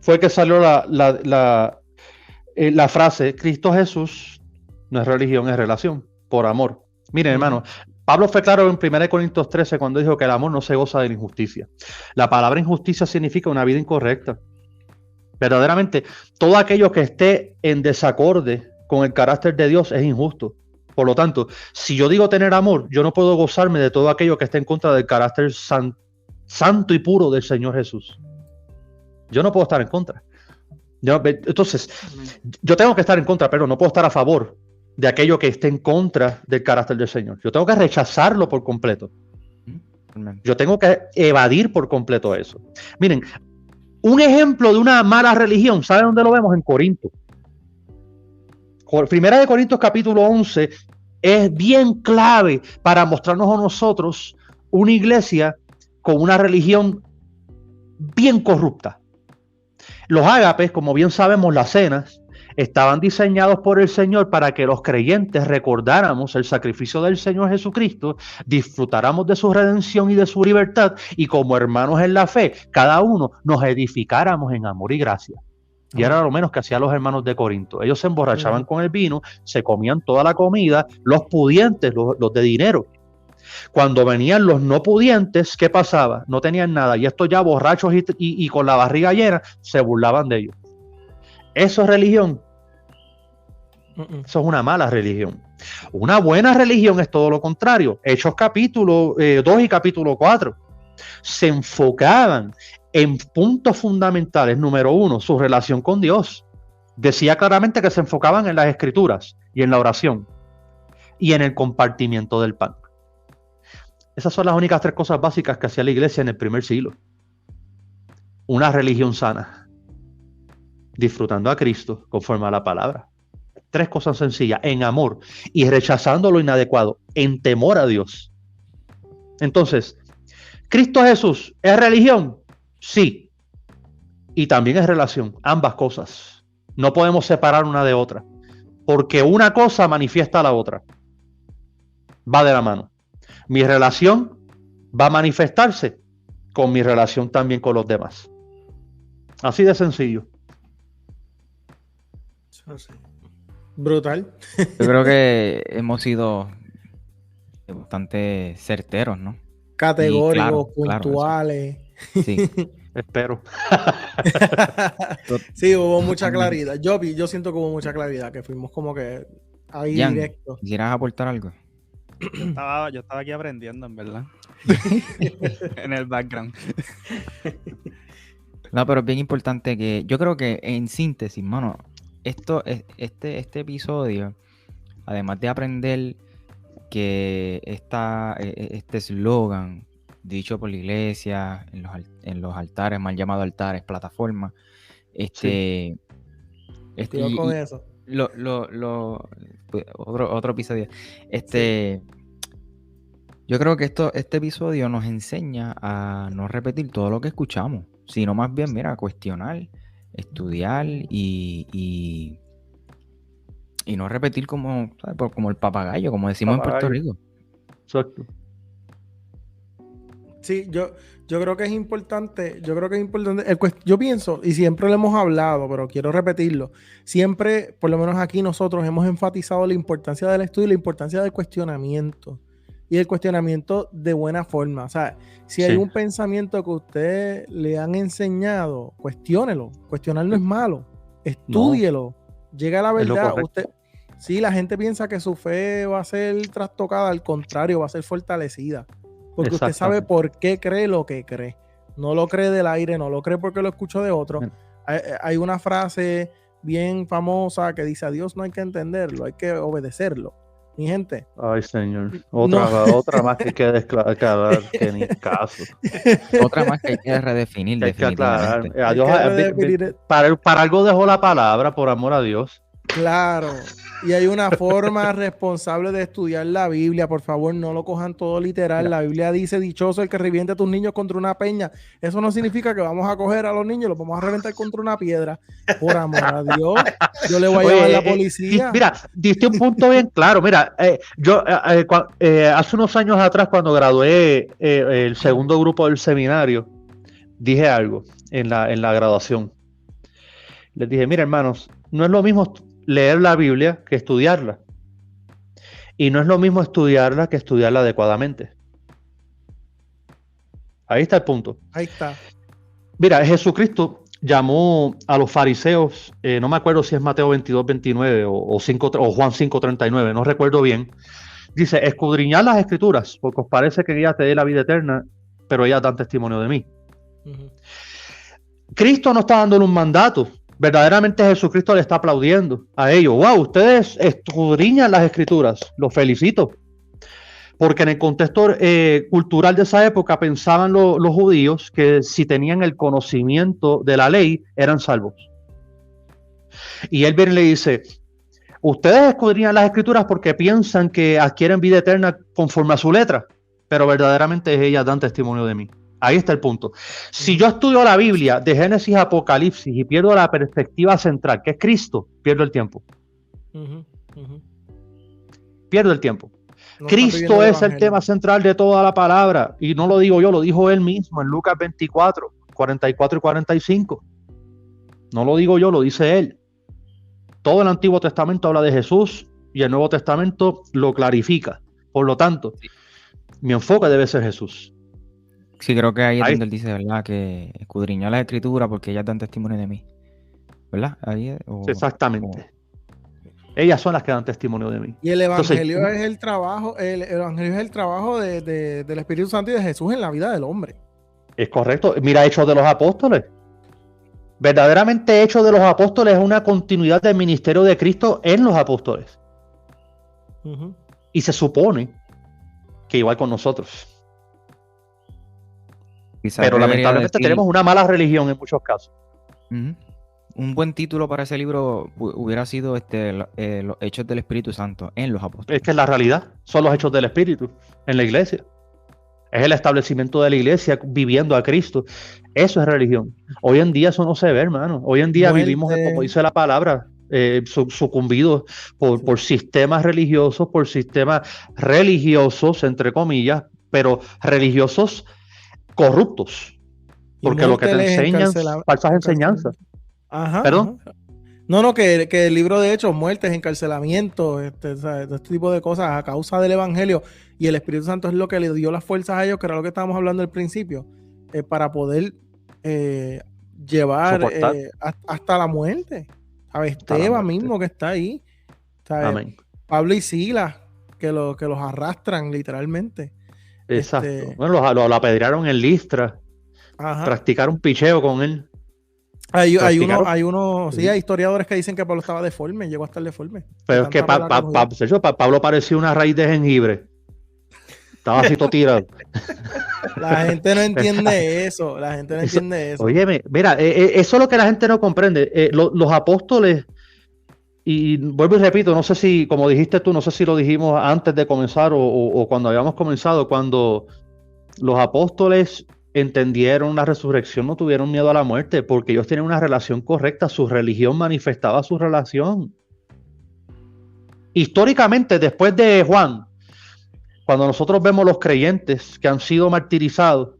fue que salió la frase, Cristo Jesús no es religión, es relación, por amor. Miren, hermano, Pablo fue claro en 1 Corintios 13 cuando dijo que el amor no se goza de la injusticia. La palabra injusticia significa una vida incorrecta. Verdaderamente, todo aquello que esté en desacorde con el carácter de Dios es injusto. Por lo tanto, si yo digo tener amor, yo no puedo gozarme de todo aquello que esté en contra del carácter santo y puro del Señor Jesús. Yo no puedo estar en contra. Entonces, yo tengo que estar en contra, pero no puedo estar a favor de aquello que esté en contra del carácter del Señor. Yo tengo que rechazarlo por completo. Yo tengo que evadir por completo eso. Miren, un ejemplo de una mala religión, ¿saben dónde lo vemos? En Corinto. Primera de Corintios capítulo 11 es bien clave para mostrarnos a nosotros una iglesia con una religión bien corrupta. Los ágapes, como bien sabemos, las cenas, estaban diseñados por el Señor para que los creyentes recordáramos el sacrificio del Señor Jesucristo, disfrutáramos de su redención y de su libertad, y como hermanos en la fe, cada uno nos edificáramos en amor y gracia. Y era lo menos que hacían los hermanos de Corinto. Ellos se emborrachaban con el vino, se comían toda la comida, los pudientes, los de dinero. Cuando venían los no pudientes, ¿qué pasaba? No tenían nada. Y estos ya borrachos y con la barriga llena, se burlaban de ellos. ¿Eso es religión? Eso es una mala religión. Una buena religión es todo lo contrario. Hechos capítulo 2 y capítulo 4. Se enfocaban en puntos fundamentales. Número 1, su relación con Dios. Decía claramente que se enfocaban en las escrituras y en la oración y en el compartimiento del pan. Esas son las únicas 3 cosas básicas que hacía la iglesia en el primer siglo. Una religión sana, disfrutando a Cristo conforme a la palabra. 3 cosas sencillas, en amor y rechazando lo inadecuado, en temor a Dios. Entonces, ¿Cristo Jesús es religión? Sí. Y también es relación, ambas cosas. No podemos separar una de otra, porque una cosa manifiesta a la otra. Va de la mano. Mi relación va a manifestarse con mi relación también con los demás. Así de sencillo. Brutal. Yo creo que hemos sido bastante certeros, ¿no? Categóricos, puntuales. Claro, sí. Espero. Sí, hubo mucha claridad. Yo siento que hubo mucha claridad, que fuimos como que ahí Jan, directo. ¿quisieras aportar algo? Yo estaba aquí aprendiendo, en verdad. En el background. No, pero es bien importante que yo creo que en síntesis, mano, este episodio, además de aprender que este eslogan dicho por la iglesia en los altares, mal llamados altares, plataformas, Sí. Con eso. Otro episodio. Yo creo que este episodio nos enseña a no repetir todo lo que escuchamos, sino más bien, mira, cuestionar, estudiar y no repetir como el papagayo, como decimos en Puerto Rico. Exacto. Sí, yo creo que es importante. Yo pienso, y siempre lo hemos hablado, pero quiero repetirlo. Siempre, por lo menos aquí nosotros, hemos enfatizado la importancia del estudio y la importancia del cuestionamiento. Y el cuestionamiento de buena forma. O sea, si hay un pensamiento que ustedes le han enseñado, cuestiónelo. Cuestionar no es malo. Estúdielo. Llega a la verdad. Sí, la gente piensa que su fe va a ser trastocada, al contrario, va a ser fortalecida. Porque usted sabe por qué cree lo que cree. No lo cree del aire, no lo cree porque lo escuchó de otro. Hay una frase bien famosa que dice: a Dios no hay que entenderlo, hay que obedecerlo. Mi gente. Ay, señor. Otra más que hay que aclarar, que ni caso. Otra más que hay que redefinir. Hay que aclarar. Para algo dejó la palabra, por amor a Dios. Claro. Y hay una forma responsable de estudiar la Biblia. Por favor, no lo cojan todo literal. La Biblia dice: dichoso el que reviente a tus niños contra una peña. Eso no significa que vamos a coger a los niños y los vamos a reventar contra una piedra. Por amor a Dios, yo le voy a llevar a la policía. Mira, diste un punto bien claro. Mira, yo hace unos años atrás, cuando gradué el segundo grupo del seminario, dije algo en la graduación. Les dije: mira, hermanos, no es lo mismo leer la Biblia que estudiarla. Y no es lo mismo estudiarla que estudiarla adecuadamente. Ahí está el punto. Ahí está. Mira, Jesucristo llamó a los fariseos, no me acuerdo si es Mateo 22, 29 o Juan 5, 39, no recuerdo bien. Dice: escudriñad las escrituras, porque os parece que ellas te dé la vida eterna, pero ellas dan testimonio de mí. Cristo no está dándole un mandato. Verdaderamente Jesucristo le está aplaudiendo a ellos. ¡Wow! Ustedes escudriñan las escrituras. Los felicito. Porque en el contexto cultural de esa época pensaban los judíos que si tenían el conocimiento de la ley eran salvos. Y él viene y le dice: ustedes escudriñan las escrituras porque piensan que adquieren vida eterna conforme a su letra, pero verdaderamente ellas dan testimonio de mí. Ahí está el punto. Si yo estudio la Biblia de Génesis a Apocalipsis y pierdo la perspectiva central, que es Cristo, pierdo el tiempo. Pierdo el tiempo. No, Cristo es el tema central de toda la palabra. Y no lo digo yo, lo dijo él mismo en Lucas 24, 44 y 45. No lo digo yo, lo dice él. Todo el Antiguo Testamento habla de Jesús y el Nuevo Testamento lo clarifica. Por lo tanto, mi enfoque debe ser Jesús. Sí, creo que ahí es donde él dice, ¿verdad? Que escudriñar las escrituras porque ellas dan testimonio de mí. ¿Verdad? Ahí exactamente. Ellas son las que dan testimonio de mí. Y el evangelio es el trabajo, el evangelio es el trabajo del Espíritu Santo y de Jesús en la vida del hombre. Es correcto. Mira, Hechos de los Apóstoles. Verdaderamente Hechos de los Apóstoles es una continuidad del ministerio de Cristo en los apóstoles. Y se supone que igual con nosotros. Pero lamentablemente tenemos una mala religión en muchos casos. Un buen título para ese libro hubiera sido los Hechos del Espíritu Santo en los apóstoles. Es que es la realidad, son los hechos del Espíritu en la iglesia. Es el establecimiento de la iglesia viviendo a Cristo. Eso es religión. Hoy en día eso no se ve, hermano. Hoy en día vivimos, como dice la palabra, sucumbidos por sistemas religiosos, entre comillas, pero religiosos corruptos, porque lo que te enseñan falsas enseñanzas. ¿Perdón? No, que el libro de Hechos, muertes, encarcelamiento, este tipo de cosas a causa del evangelio, y el Espíritu Santo es lo que le dio las fuerzas a ellos, que era lo que estábamos hablando al principio, para poder llevar hasta la muerte. ¿Sabes? Esteban mismo que está ahí. ¿Sabes? Pablo y Silas, que los arrastran literalmente. Exacto. Bueno, lo apedrearon en Listra. Practicaron picheo con él. Hay historiadores que dicen que Pablo estaba deforme, llegó a estar deforme. Pero es que Pablo parecía una raíz de jengibre. Estaba así todo tirado. La gente no entiende eso. Óyeme, mira, eso es lo que la gente no comprende. Los apóstoles, y vuelvo y repito, no sé si, como dijiste tú, no sé si lo dijimos antes de comenzar o cuando habíamos comenzado, cuando los apóstoles entendieron la resurrección, no tuvieron miedo a la muerte, porque ellos tienen una relación correcta, su religión manifestaba su relación. Históricamente, después de Juan, cuando nosotros vemos los creyentes que han sido martirizados,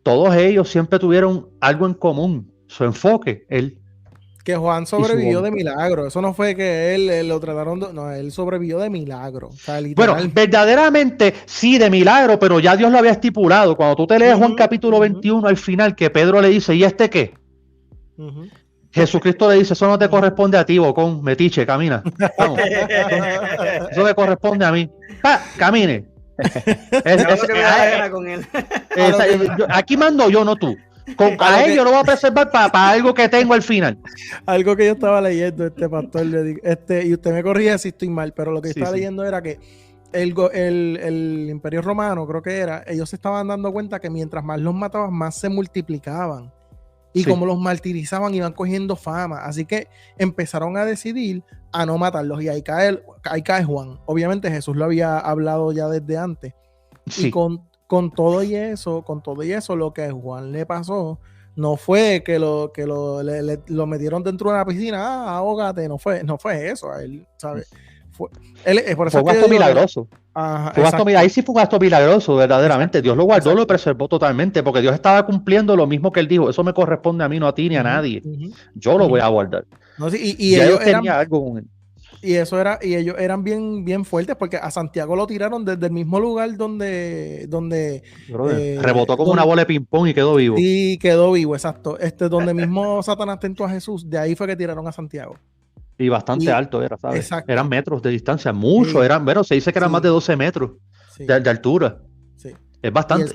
todos ellos siempre tuvieron algo en común, su enfoque, que Juan sobrevivió de milagro. Eso no fue que él lo trataron no, él sobrevivió de milagro. O sea, bueno, verdaderamente sí, de milagro, pero ya Dios lo había estipulado. Cuando tú te lees Juan capítulo 21 al final, que Pedro le dice: ¿y este qué? Jesucristo le dice, eso no te corresponde a ti, bocón, metiche, camina. Vamos. Eso me corresponde a mí. Camine. Aquí mando yo, no tú. A él yo lo voy a preservar para algo que tengo al final. Algo que yo estaba leyendo, pastor, y usted me corrige si estoy mal, pero lo que estaba leyendo era que el Imperio Romano, creo que era, ellos se estaban dando cuenta que mientras más los mataban, más se multiplicaban. Y como los martirizaban, iban cogiendo fama. Así que empezaron a decidir a no matarlos. Y ahí cae Juan. Obviamente Jesús lo había hablado ya desde antes. Sí. Y con todo y eso, lo que a Juan le pasó no fue que lo metieron dentro de una piscina, ahógate, no fue eso a él, ¿sabes? Fue un acto milagroso. Ahí sí fue un acto milagroso, verdaderamente. Dios lo guardó, lo preservó totalmente, porque Dios estaba cumpliendo lo mismo que él dijo. Eso me corresponde a mí, no a ti ni a nadie. Yo lo voy a guardar. No, sí, y ellos tenía algo con él. Y ellos eran bien fuertes, porque a Santiago lo tiraron desde el mismo lugar donde rebotó como una bola de ping-pong y quedó vivo. Sí, quedó vivo, exacto. Donde mismo Satanás tentó a Jesús, de ahí fue que tiraron a Santiago. Y bastante alto era, ¿sabes? Exacto. Eran metros de distancia, mucho. Sí. Se dice que eran más de 12 metros de altura. Sí. Es bastante.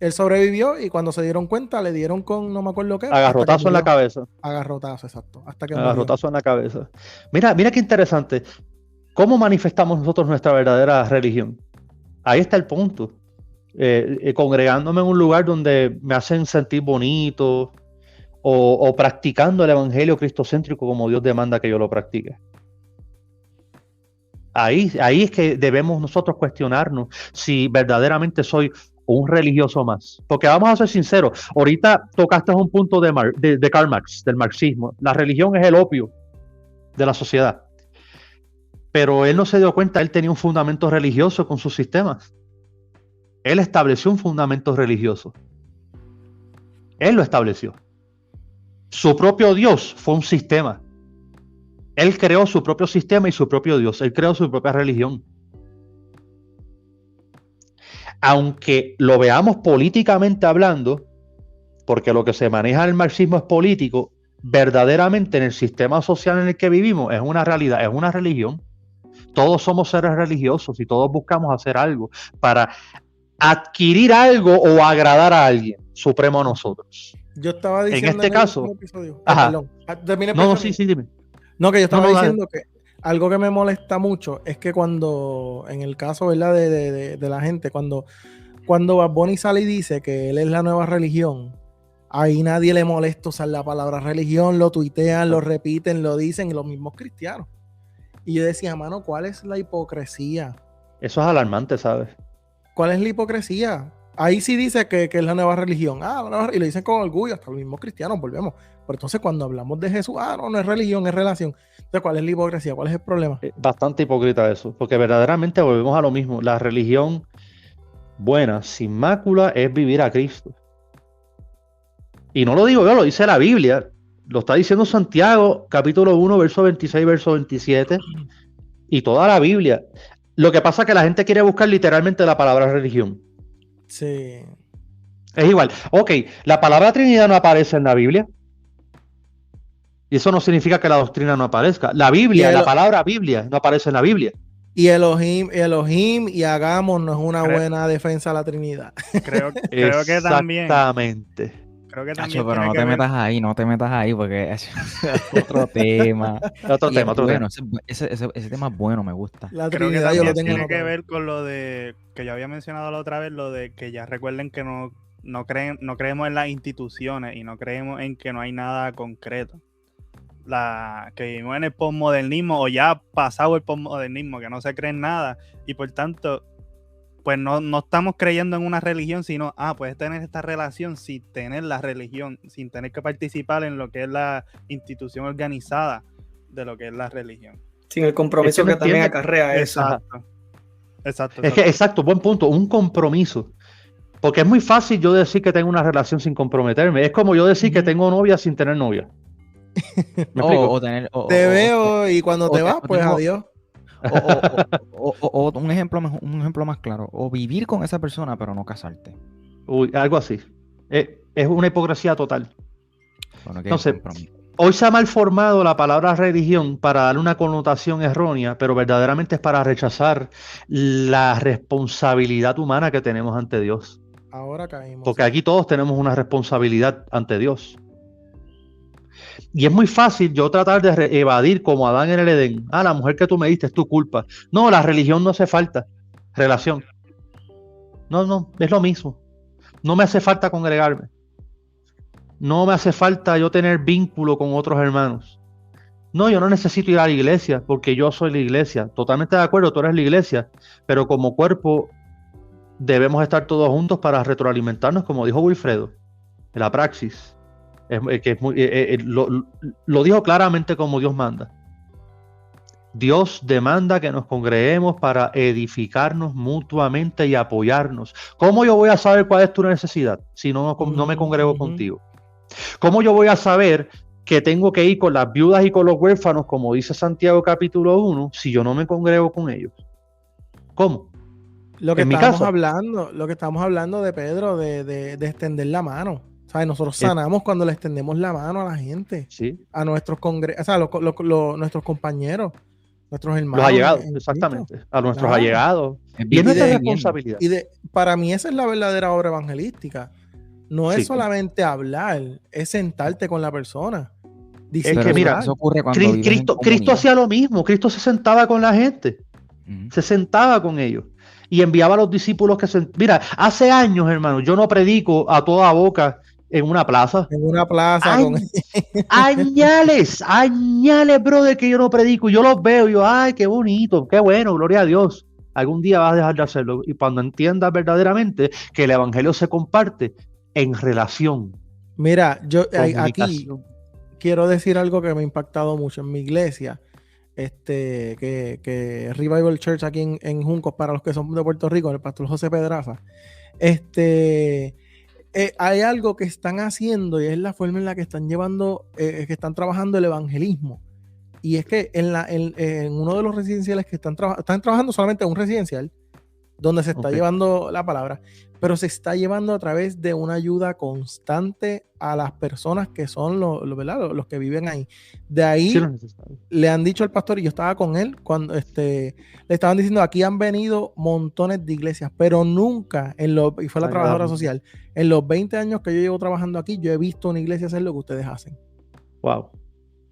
Él sobrevivió y cuando se dieron cuenta le dieron con, no me acuerdo qué. Agarrotazo en la cabeza. Agarrotazo, exacto. Agarrotazo en la cabeza. Mira qué interesante. ¿Cómo manifestamos nosotros nuestra verdadera religión? Ahí está el punto. Congregándome en un lugar donde me hacen sentir bonito, o practicando el evangelio cristocéntrico como Dios demanda que yo lo practique. Ahí es que debemos nosotros cuestionarnos si verdaderamente soy un religioso más. Porque vamos a ser sinceros, ahorita tocaste un punto de Karl Marx, del marxismo. La religión es el opio de la sociedad. Pero él no se dio cuenta, él tenía un fundamento religioso con su sistema. Él estableció un fundamento religioso. Él lo estableció. Su propio Dios fue un sistema. Él creó su propio sistema y su propio Dios. Él creó su propia religión. Aunque lo veamos políticamente hablando, porque lo que se maneja en el marxismo es político, verdaderamente en el sistema social en el que vivimos es una realidad, es una religión. Todos somos seres religiosos y todos buscamos hacer algo para adquirir algo o agradar a alguien supremo a nosotros. Yo estaba diciendo en este caso. Perdón. Dime. No, que yo estaba diciendo que algo que me molesta mucho es que cuando, en el caso, ¿verdad? de la gente, cuando Bad Bunny sale y dice que él es la nueva religión, ahí nadie le molesta usar la palabra religión, lo tuitean, lo repiten, lo dicen, los mismos cristianos. Y yo decía, mano, ¿cuál es la hipocresía? Eso es alarmante, ¿sabes? ¿Cuál es la hipocresía? Ahí sí dice que es la nueva religión. Y lo dicen con orgullo, hasta los mismos cristianos, volvemos. Pero entonces cuando hablamos de Jesús, no es religión, es relación. Entonces, ¿cuál es la hipocresía? ¿Cuál es el problema? Bastante hipócrita eso, porque verdaderamente volvemos a lo mismo. La religión buena, sin mácula, es vivir a Cristo. Y no lo digo yo, lo dice la Biblia. Lo está diciendo Santiago, capítulo 1, verso 26, verso 27, y toda la Biblia. Lo que pasa es que la gente quiere buscar literalmente la palabra religión. Sí. Es igual. Ok, la palabra Trinidad no aparece en la Biblia. Y eso no significa que la doctrina no aparezca. La Biblia, la palabra Biblia no aparece en la Biblia. Y Elohim y hagamos no es una buena defensa a la Trinidad. Creo que también. Exactamente. Creo que también. Pero no te metas ahí, porque es otro tema. Otro tema. Bueno, ese tema es bueno, me gusta. La Trinidad yo lo tengo tiene que ver con lo de que yo había mencionado la otra vez, lo de que ya recuerden que no creemos en las instituciones y no creemos en que no hay nada concreto. Que vivimos en el posmodernismo o ya pasado el posmodernismo, que no se cree en nada y por tanto pues no estamos creyendo en una religión, sino puedes tener esta relación sin tener la religión, sin tener que participar en lo que es la institución organizada de lo que es la religión. Sin el compromiso que también acarrea eso. Exacto, buen punto, un compromiso. Porque es muy fácil yo decir que tengo una relación sin comprometerme. Es como yo decir que tengo novia sin tener novia. Te veo y cuando te vas, pues adiós. O un ejemplo más claro, o vivir con esa persona pero no casarte. Algo así. Es una hipocresía total. Bueno, entonces, hoy se ha malformado la palabra religión para darle una connotación errónea, pero verdaderamente es para rechazar la responsabilidad humana que tenemos ante Dios. Ahora caímos. Porque aquí todos tenemos una responsabilidad ante Dios. Y es muy fácil yo tratar de evadir como Adán en el Edén. La mujer que tú me diste es tu culpa. No, la religión no hace falta. Relación. No, es lo mismo. No me hace falta congregarme. No me hace falta yo tener vínculo con otros hermanos. No, yo no necesito ir a la iglesia porque yo soy la iglesia. Totalmente de acuerdo, tú eres la iglesia. Pero como cuerpo debemos estar todos juntos para retroalimentarnos, como dijo Wilfredo, en la praxis. Lo dijo claramente como Dios manda. Dios demanda que nos congreguemos para edificarnos mutuamente y apoyarnos. ¿Cómo yo voy a saber cuál es tu necesidad si no me congrego contigo? ¿Cómo yo voy a saber que tengo que ir con las viudas y con los huérfanos, como dice Santiago capítulo 1, si yo no me congrego con ellos? ¿Cómo? Lo que estamos hablando de Pedro, de extender la mano. ¿Sabes? Nosotros sanamos cuando le extendemos la mano a la gente, sí, a nuestros nuestros compañeros, nuestros hermanos. Los allegados, exactamente, a nuestros allegados. Y es nuestra responsabilidad. Para mí esa es la verdadera obra evangelística. No es solamente hablar, es sentarte con la persona. Es que mira, eso ocurre cuando Cristo hacía lo mismo. Cristo se sentaba con la gente, se sentaba con ellos y enviaba a los discípulos mira, hace años, hermano, yo no predico a toda boca en una plaza. En una plaza. Añales, brother, que yo no predico. Yo los veo, yo, ay, qué bonito, qué bueno, gloria a Dios. Algún día vas a dejar de hacerlo. Y cuando entiendas verdaderamente que el evangelio se comparte en relación. Mira, yo aquí quiero decir algo que me ha impactado mucho en mi iglesia. Que Revival Church aquí en Juncos, para los que son de Puerto Rico, el pastor José Pedraza. Hay algo que están haciendo y es la forma en la que están llevando, que están trabajando el evangelismo. Y es que en uno de los residenciales que están trabajando solamente en un residencial donde se está llevando la palabra, pero se está llevando a través de una ayuda constante a las personas que son los que viven ahí. De ahí le han dicho al pastor, y yo estaba con él, cuando le estaban diciendo, aquí han venido montones de iglesias, pero nunca, y fue la trabajadora social, en los 20 años que yo llevo trabajando aquí, yo he visto una iglesia hacer lo que ustedes hacen. Wow.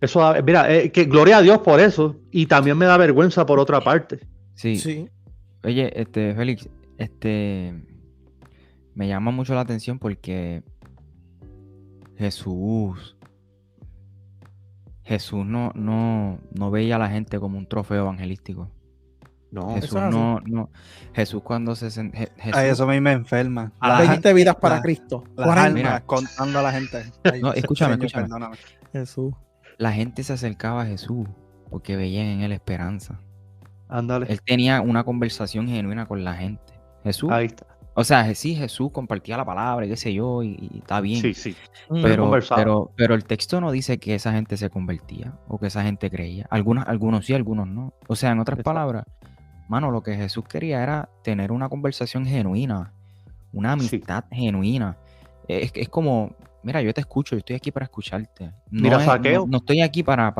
Eso, mira, que gloria a Dios por eso, y también me da vergüenza por otra parte. Sí. Oye, Félix, me llama mucho la atención porque Jesús no veía a la gente como un trofeo evangelístico. No, Jesús cuando se eso a mí me enferma. 20 vidas para Cristo. Las almas contando a la gente. No, escúchame. Jesús. La gente se acercaba a Jesús porque veían en él esperanza. Ándale. Él tenía una conversación genuina con la gente. Jesús. Ahí está. O sea, sí, Jesús compartía la palabra, qué sé yo, y está bien. Sí. Pero el texto no dice que esa gente se convertía o que esa gente creía. Algunos sí, algunos no. O sea, en otras palabras, mano, lo que Jesús quería era tener una conversación genuina, una amistad genuina. Es como, mira, yo te escucho, yo estoy aquí para escucharte. Saqueo. No estoy aquí para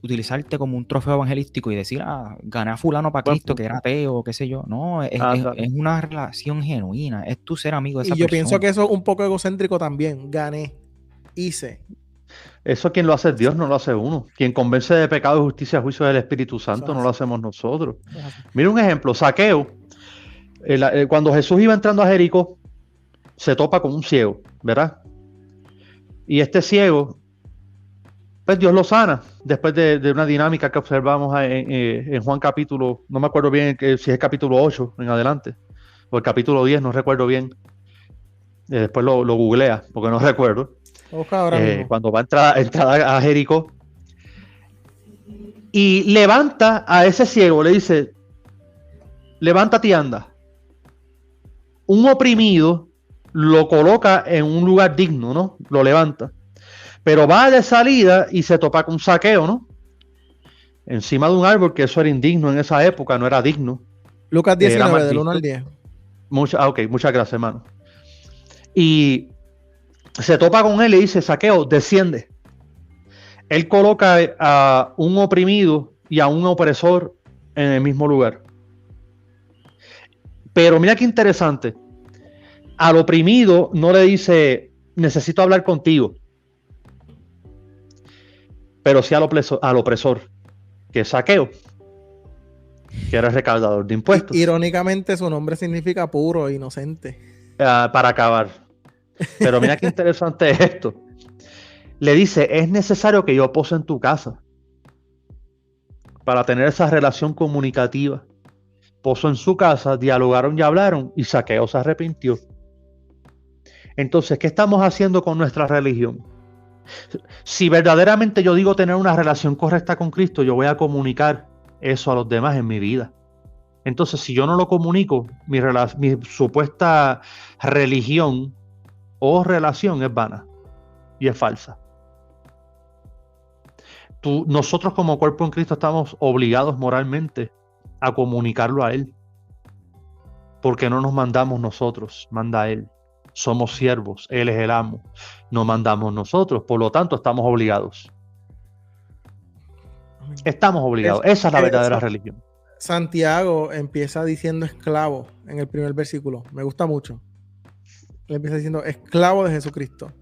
utilizarte como un trofeo evangelístico y decir, gané a fulano para Cristo, que era ateo, qué sé yo. No, es una relación genuina, es tu ser amigo de esa persona. Y yo pienso que eso es un poco egocéntrico también. Gané, hice. Eso quien lo hace es Dios, no lo hace uno. Quien convence de pecado, justicia, juicio del Espíritu Santo, no lo hacemos nosotros. Mira un ejemplo, Saqueo. Cuando Jesús iba entrando a Jericó, se topa con un ciego, ¿verdad? Y este ciego, pues Dios lo sana, después de una dinámica que observamos en Juan capítulo, no me acuerdo bien si es el capítulo 8 en adelante, o el capítulo 10, no recuerdo bien. Después lo googlea, porque no recuerdo. Cuando va a entrar a Jericó, y levanta a ese ciego, le dice, levántate y anda. Un oprimido lo coloca en un lugar digno, ¿no? Lo levanta. Pero va de salida y se topa con Saqueo, ¿no? Encima de un árbol, que eso era indigno en esa época, no era digno. Lucas 19, del 1 al 10. Muchas gracias, hermano. Y se topa con él y dice, Zaqueo, desciende. Él coloca a un oprimido y a un opresor en el mismo lugar. Pero mira qué interesante. Al oprimido no le dice, necesito hablar contigo. Pero sí al opresor, que es Zaqueo, que era el recaudador de impuestos. Irónicamente, su nombre significa puro, inocente. Para acabar. Pero mira qué interesante es esto. Le dice, es necesario que yo pose en tu casa para tener esa relación comunicativa. Posó en su casa, dialogaron y hablaron, y Zaqueo se arrepintió. Entonces, ¿qué estamos haciendo con nuestra religión? Si verdaderamente yo digo tener una relación correcta con Cristo, yo voy a comunicar eso a los demás en mi vida. Entonces, si yo no lo comunico, mi supuesta religión o relación es vana y es falsa. Nosotros como cuerpo en Cristo estamos obligados moralmente a comunicarlo a Él, porque no nos mandamos nosotros, manda Él. Somos siervos, Él es el amo, no mandamos nosotros, por lo tanto estamos obligados. Estamos obligados, esa es la verdadera religión. Santiago empieza diciendo esclavo en el primer versículo, me gusta mucho. Él empieza diciendo esclavo de Jesucristo.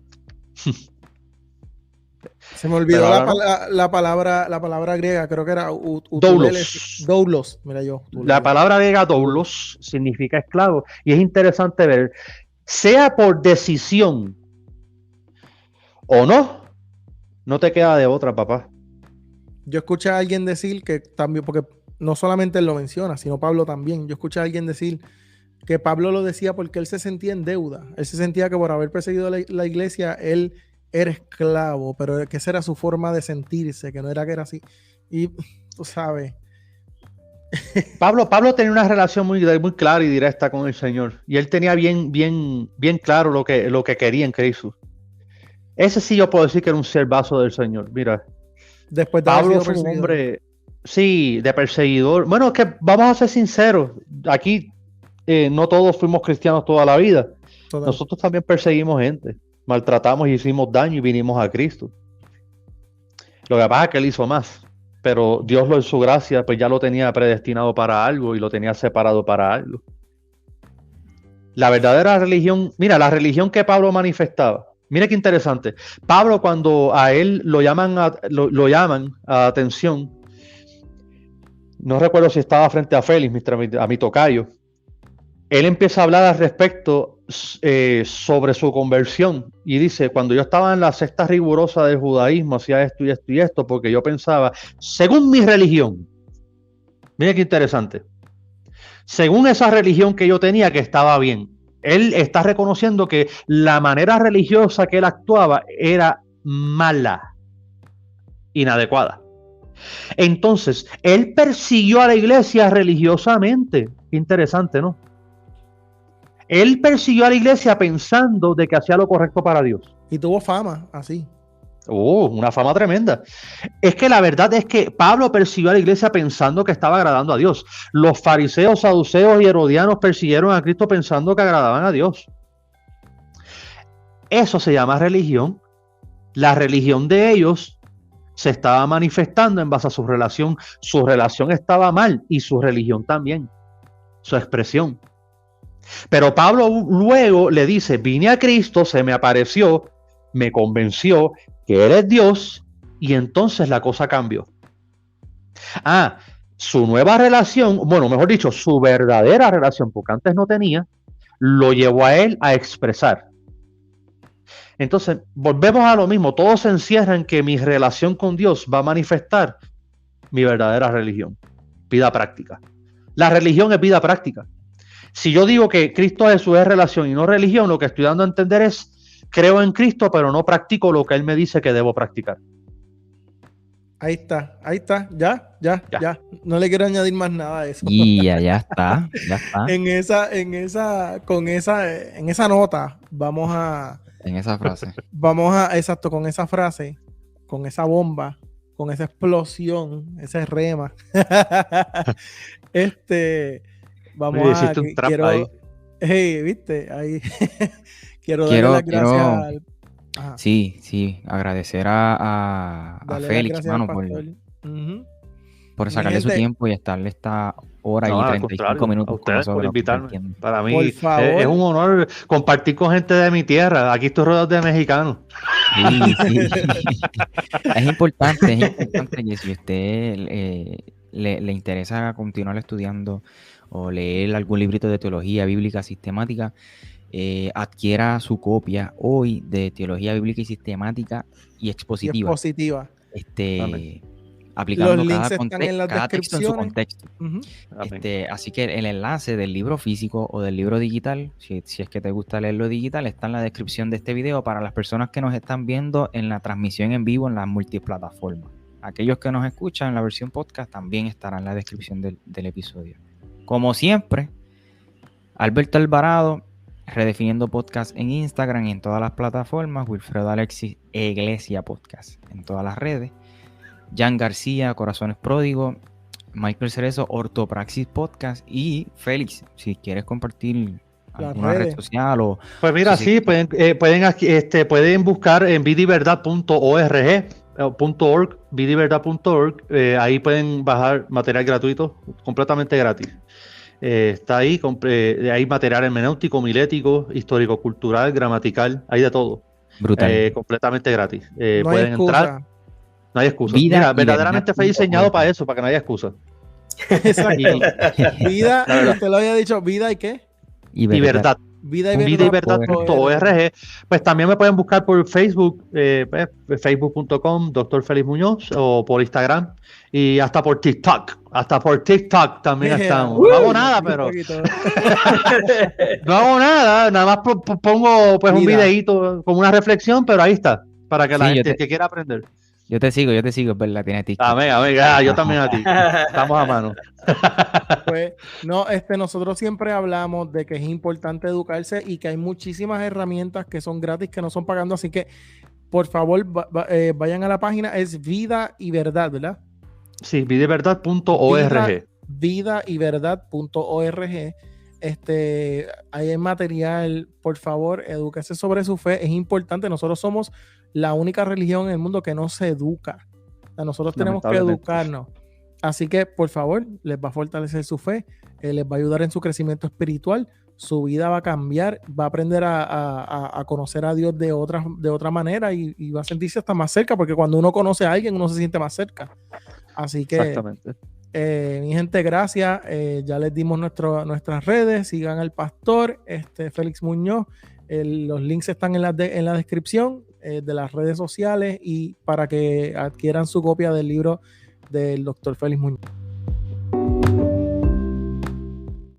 Se me olvidó la palabra griega, creo que era doulos. Mira yo. La palabra griega doulos significa esclavo. Y es interesante ver, sea por decisión o no te queda de otra, papá. Yo escuché a alguien decir que también, porque no solamente él lo menciona, sino Pablo también. Yo escuché a alguien decir que Pablo lo decía porque él se sentía en deuda. Él se sentía que por haber perseguido la iglesia, él era esclavo, pero que esa era su forma de sentirse, que no era que era así. Y tú sabes. Pablo tenía una relación muy clara y directa con el Señor. Y él tenía bien claro lo que quería en Cristo. Ese sí yo puedo decir que era un siervazo del Señor. Mira, después de Pablo fue un hombre, sí, de perseguidor. Bueno, es que vamos a ser sinceros. Aquí no todos fuimos cristianos toda la vida. Total. Nosotros también perseguimos gente. Maltratamos y hicimos daño y vinimos a Cristo. Lo que pasa es que él hizo más, pero Dios en su gracia pues ya lo tenía predestinado para algo y lo tenía separado para algo. La verdadera religión, mira, la religión que Pablo manifestaba, mira qué interesante. Pablo, cuando a él lo llaman a atención, no recuerdo si estaba frente a Félix, a mi tocayo, él empieza a hablar al respecto sobre su conversión y dice, cuando yo estaba en la secta rigurosa del judaísmo, hacía esto y esto y esto, porque yo pensaba, según mi religión, mira qué interesante, según esa religión que yo tenía, que estaba bien. Él está reconociendo que la manera religiosa que él actuaba era mala, inadecuada. Entonces, él persiguió a la iglesia religiosamente. Interesante, ¿no? Él persiguió a la iglesia pensando de que hacía lo correcto para Dios. Y tuvo fama, así. Una fama tremenda. Es que la verdad es que Pablo persiguió a la iglesia pensando que estaba agradando a Dios. Los fariseos, saduceos y herodianos persiguieron a Cristo pensando que agradaban a Dios. Eso se llama religión. La religión de ellos se estaba manifestando en base a su relación. Su relación estaba mal y su religión también. Su expresión. Pero Pablo luego le dice, vine a Cristo, se me apareció, me convenció que Él es Dios y entonces la cosa cambió. Su nueva relación, bueno, mejor dicho, su verdadera relación, porque antes no tenía, lo llevó a él a expresar. Entonces, volvemos a lo mismo, todo se encierra en que mi relación con Dios va a manifestar mi verdadera religión, vida práctica. La religión es vida práctica. Si yo digo que Cristo Jesús es relación y no religión, lo que estoy dando a entender es, creo en Cristo, pero no practico lo que Él me dice que debo practicar. Ahí está, ya. No le quiero añadir más nada a eso. Y ya está. En esa nota, vamos a... En esa frase. Exacto, con esa frase, con esa bomba, con esa explosión, ese rema. Vamos un trap ahí. Hey, ¿viste? Ahí. quiero darle las gracias Ajá. Sí, agradecer a Félix, mano, por sacarle su tiempo y estarle esta hora y 35 minutos con nosotros. Por invitarme. Para mí es un honor compartir con gente de mi tierra. Aquí estoy rodeado de mexicanos. Sí. Es importante que si usted le interesa continuar estudiando o leer algún librito de teología bíblica sistemática, adquiera su copia hoy de Teología Bíblica y Sistemática y Expositiva. Aplicando cada texto en su contexto. Así que el enlace del libro físico o del libro digital, si es que te gusta leerlo digital, está en la descripción de este video para las personas que nos están viendo en la transmisión en vivo en las multiplataformas. Aquellos que nos escuchan en la versión podcast también estará en la descripción del episodio. Como siempre, Alberto Alvarado, Redefiniendo Podcast en Instagram y en todas las plataformas, Wilfredo Alexis Iglesia Podcast en todas las redes, Jan García, Corazones Pródigos, Michael Cerezo, Ortopraxis Podcast y Félix, si quieres compartir alguna red social o... Pues mira, pueden buscar en vidiverdad.org, vidiverdad.org, ahí pueden bajar material gratuito, completamente gratis. Está ahí, hay material hermenéutico, homilético, histórico-cultural, gramatical, hay de todo. Brutal. Completamente gratis. No pueden entrar. No hay excusa. Mira, verdaderamente fue diseñado para eso, para que no haya excusa. Exacto. Vida, usted lo había dicho, vida y qué? Y verdad. Vida y verdad.org. Pues también me pueden buscar por Facebook, facebook.com, Dr. Félix Muñoz, o por Instagram, y hasta por TikTok. Hasta por TikTok también estamos. No hago nada, pero... no hago nada, nada más pongo pues un videíto con una reflexión, pero ahí está, para que la gente que quiera aprender. Yo te sigo, es verdad, tiene TikTok. Yo también a ti. Estamos a mano. Pues, nosotros siempre hablamos de que es importante educarse y que hay muchísimas herramientas que son gratis, que no son pagando, así que, por favor, vayan a la página, es Vida y Verdad, ¿verdad? Sí, vidiverdad.org. Vidayverdad.org. Hay material, por favor, edúquese sobre su fe, es importante. Nosotros somos la única religión en el mundo que no se educa. Nosotros tenemos que educarnos. Así que, por favor, les va a fortalecer su fe, les va a ayudar en su crecimiento espiritual, su vida va a cambiar, va a aprender a conocer a Dios de otra manera y va a sentirse hasta más cerca, porque cuando uno conoce a alguien, uno se siente más cerca. Así que... Exactamente. Mi gente, gracias. Ya les dimos nuestras redes. Sigan al pastor Félix Muñoz. Los links están en la descripción de las redes sociales y para que adquieran su copia del libro del Dr. Félix Muñoz.